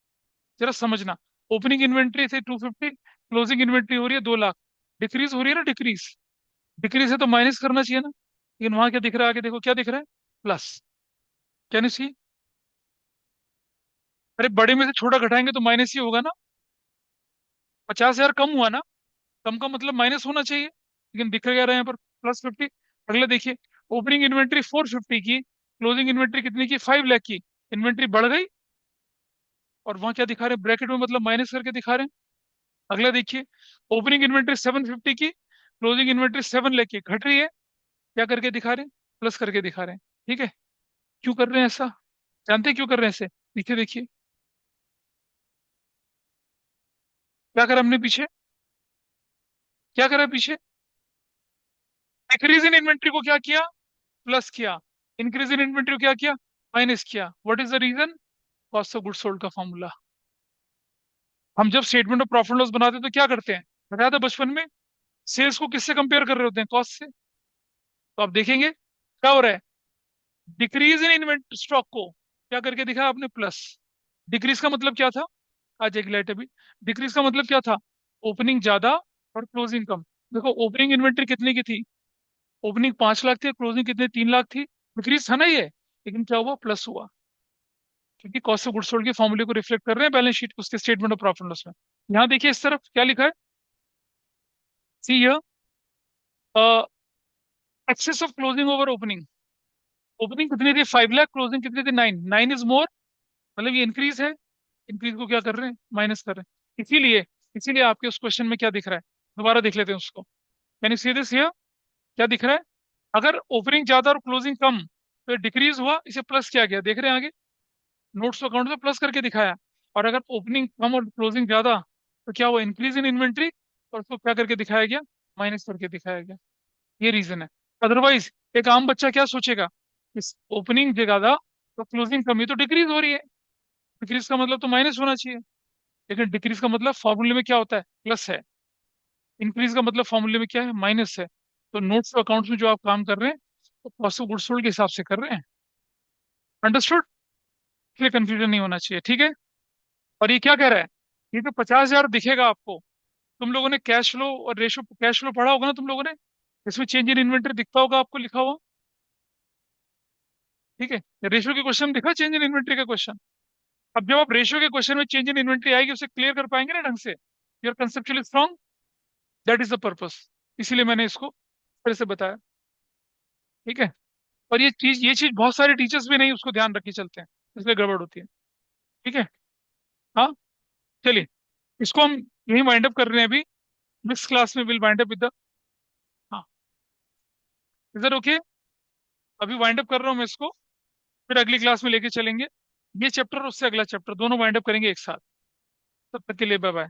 जरा समझना, ओपनिंग इन्वेंट्री थी 250, क्लोजिंग इन्वेंट्री हो रही है 2 लाख। डिक्रीज हो रही है ना, डिक्रीज। डिक्रीज है तो माइनस करना चाहिए ना, लेकिन वहां क्या दिख रहा है, आगे देखो क्या दिख रहा है, प्लस। कैन यू सी? अरे बड़े में से छोटा घटाएंगे तो माइनस ही होगा ना। 50,000 कम हुआ ना, कम का मतलब माइनस होना चाहिए, लेकिन दिख क्या रहा है यहाँ पर, +50। अगला देखिए, ओपनिंग इन्वेंट्री 450 की, क्लोजिंग इन्वेंट्री कितनी की, 5 लाख की। इन्वेंट्री बढ़ गई, और वहां क्या दिखा रहे हैं, ब्रैकेट में मतलब माइनस करके दिखा रहे हैं। अगला देखिए, ओपनिंग इन्वेंट्री 750 की, क्लोजिंग इन्वेंट्री 7 लेके घट रही है, क्या करके दिखा रहे हैं, प्लस करके दिखा रहे हैं। ठीक है, क्यों कर रहे हैं ऐसा, जानते हैं क्यों कर रहे हैं ऐसे, पीछे देखिए क्या करा हमने पीछे, क्या करा पीछे, डिक्रीज इन इन्वेंट्री को क्या किया, प्लस किया, इंक्रीज इन इन्वेंट्री को क्या किया, माइनस किया। What is the reason, cost of good sold का फॉर्मूला। हम जब स्टेटमेंट ऑफ प्रॉफिट लॉस बनाते हैं तो क्या करते हैं, बताया था बचपन में, सेल्स को किससे कंपेयर कर रहे होते हैं, कॉस्ट से। तो आप देखेंगे क्या हो रहा है, डिक्रीज इन इन्वेंट स्टॉक को क्या करके दिखाया आपने, प्लस। डिक्रीज का मतलब क्या था, आ जाएगी लाइट अभी। डिक्रीज का मतलब क्या था, ओपनिंग ज्यादा और क्लोजिंग कम। देखो ओपनिंग इन्वेंट्री कितने की थी, ओपनिंग 5 लाख थी, क्लोजिंग कितने 3 लाख थी, डिक्रीज था ना ये, लेकिन क्या हुआ, प्लस हुआ, क्योंकि कॉस्ट ऑफ गुड्स सोल्ड के फॉर्मूले को रिफ्लेक्ट कर रहे हैं बैलेंस शीट उसके स्टेटमेंट ऑफ प्रॉफिट लॉस में। यहाँ देखिए इस तरफ क्या लिखा है, see here, excess of closing over opening. Opening कितनी थी 5 लाख, क्लोजिंग कितनी थी 9, 9 इज मोर, मतलब ये इंक्रीज है, इंक्रीज को क्या कर रहे हैं, माइनस कर रहे हैं। इसीलिए इसीलिए आपके उस क्वेश्चन में क्या दिख रहा है, दोबारा देख लेते हैं उसको। Can you see this here, क्या दिख रहा है, अगर ओपनिंग ज्यादा और क्लोजिंग कम तो डिक्रीज हुआ, इसे प्लस किया गया, देख रहे हैं आगे, नोट्स अकाउंट में प्लस करके दिखाया। और अगर ओपनिंग कम और क्लोजिंग ज्यादा तो क्या हुआ, इंक्रीज इन इन्वेंट्री, और उसको क्या करके दिखाया गया, माइनस करके दिखाया गया। ये रीजन है। अदरवाइज एक आम बच्चा क्या सोचेगा, इस ओपनिंग ज्यादा तो क्लोजिंग कमी तो डिक्रीज हो रही है, डिक्रीज का मतलब तो माइनस होना चाहिए, लेकिन डिक्रीज का मतलब फॉर्मूले में क्या होता है, प्लस है, इंक्रीज का मतलब फॉर्मूले में क्या है, माइनस है। तो नोट्स अकाउंट्स में जो आप काम कर रहे हैं तो कॉस्ट ऑफ गुड्स सोल्ड के हिसाब से कर रहे हैं। अंडरस्टूड, इसलिए कंफ्यूजन नहीं होना चाहिए, ठीक है। और ये क्या कह रहा है, ये तो 50,000 दिखेगा आपको, तुम लोगों ने कैश फ्लो और रेशो कैश फ्लो पढ़ा होगा ना तुम लोगों ने, इसमें चेंज इन इन्वेंटरी दिखता होगा आपको लिखा हुआ, ठीक है। रेशो के क्वेश्चन दिखा, चेंज इन इन्वेंटरी का क्वेश्चन। अब जब आप रेशो के क्वेश्चन में चेंज इन इन्वेंटरी आएगी उसे क्लियर कर पाएंगे ना ढंग से, your conceptually strong, that is the purpose, इसीलिए मैंने इसको इस तरह से बताया, ठीक है। और ये चीज बहुत सारे टीचर्स भी नहीं उसको ध्यान रखे चलते हैं, इसलिए गड़बड़ होती है, ठीक है। हाँ, चलिए, इसको हम यही वाइंड अप कर रहे हैं अभी, नेक्स्ट क्लास में will wind up with the, हाँ, इधर ओके, अभी वाइंड अप कर रहा हूँ मैं इसको, फिर अगली क्लास में लेके चलेंगे, ये चैप्टर और उससे अगला चैप्टर दोनों वाइंड अप करेंगे एक साथ। तब तक के लिए बाय बाय।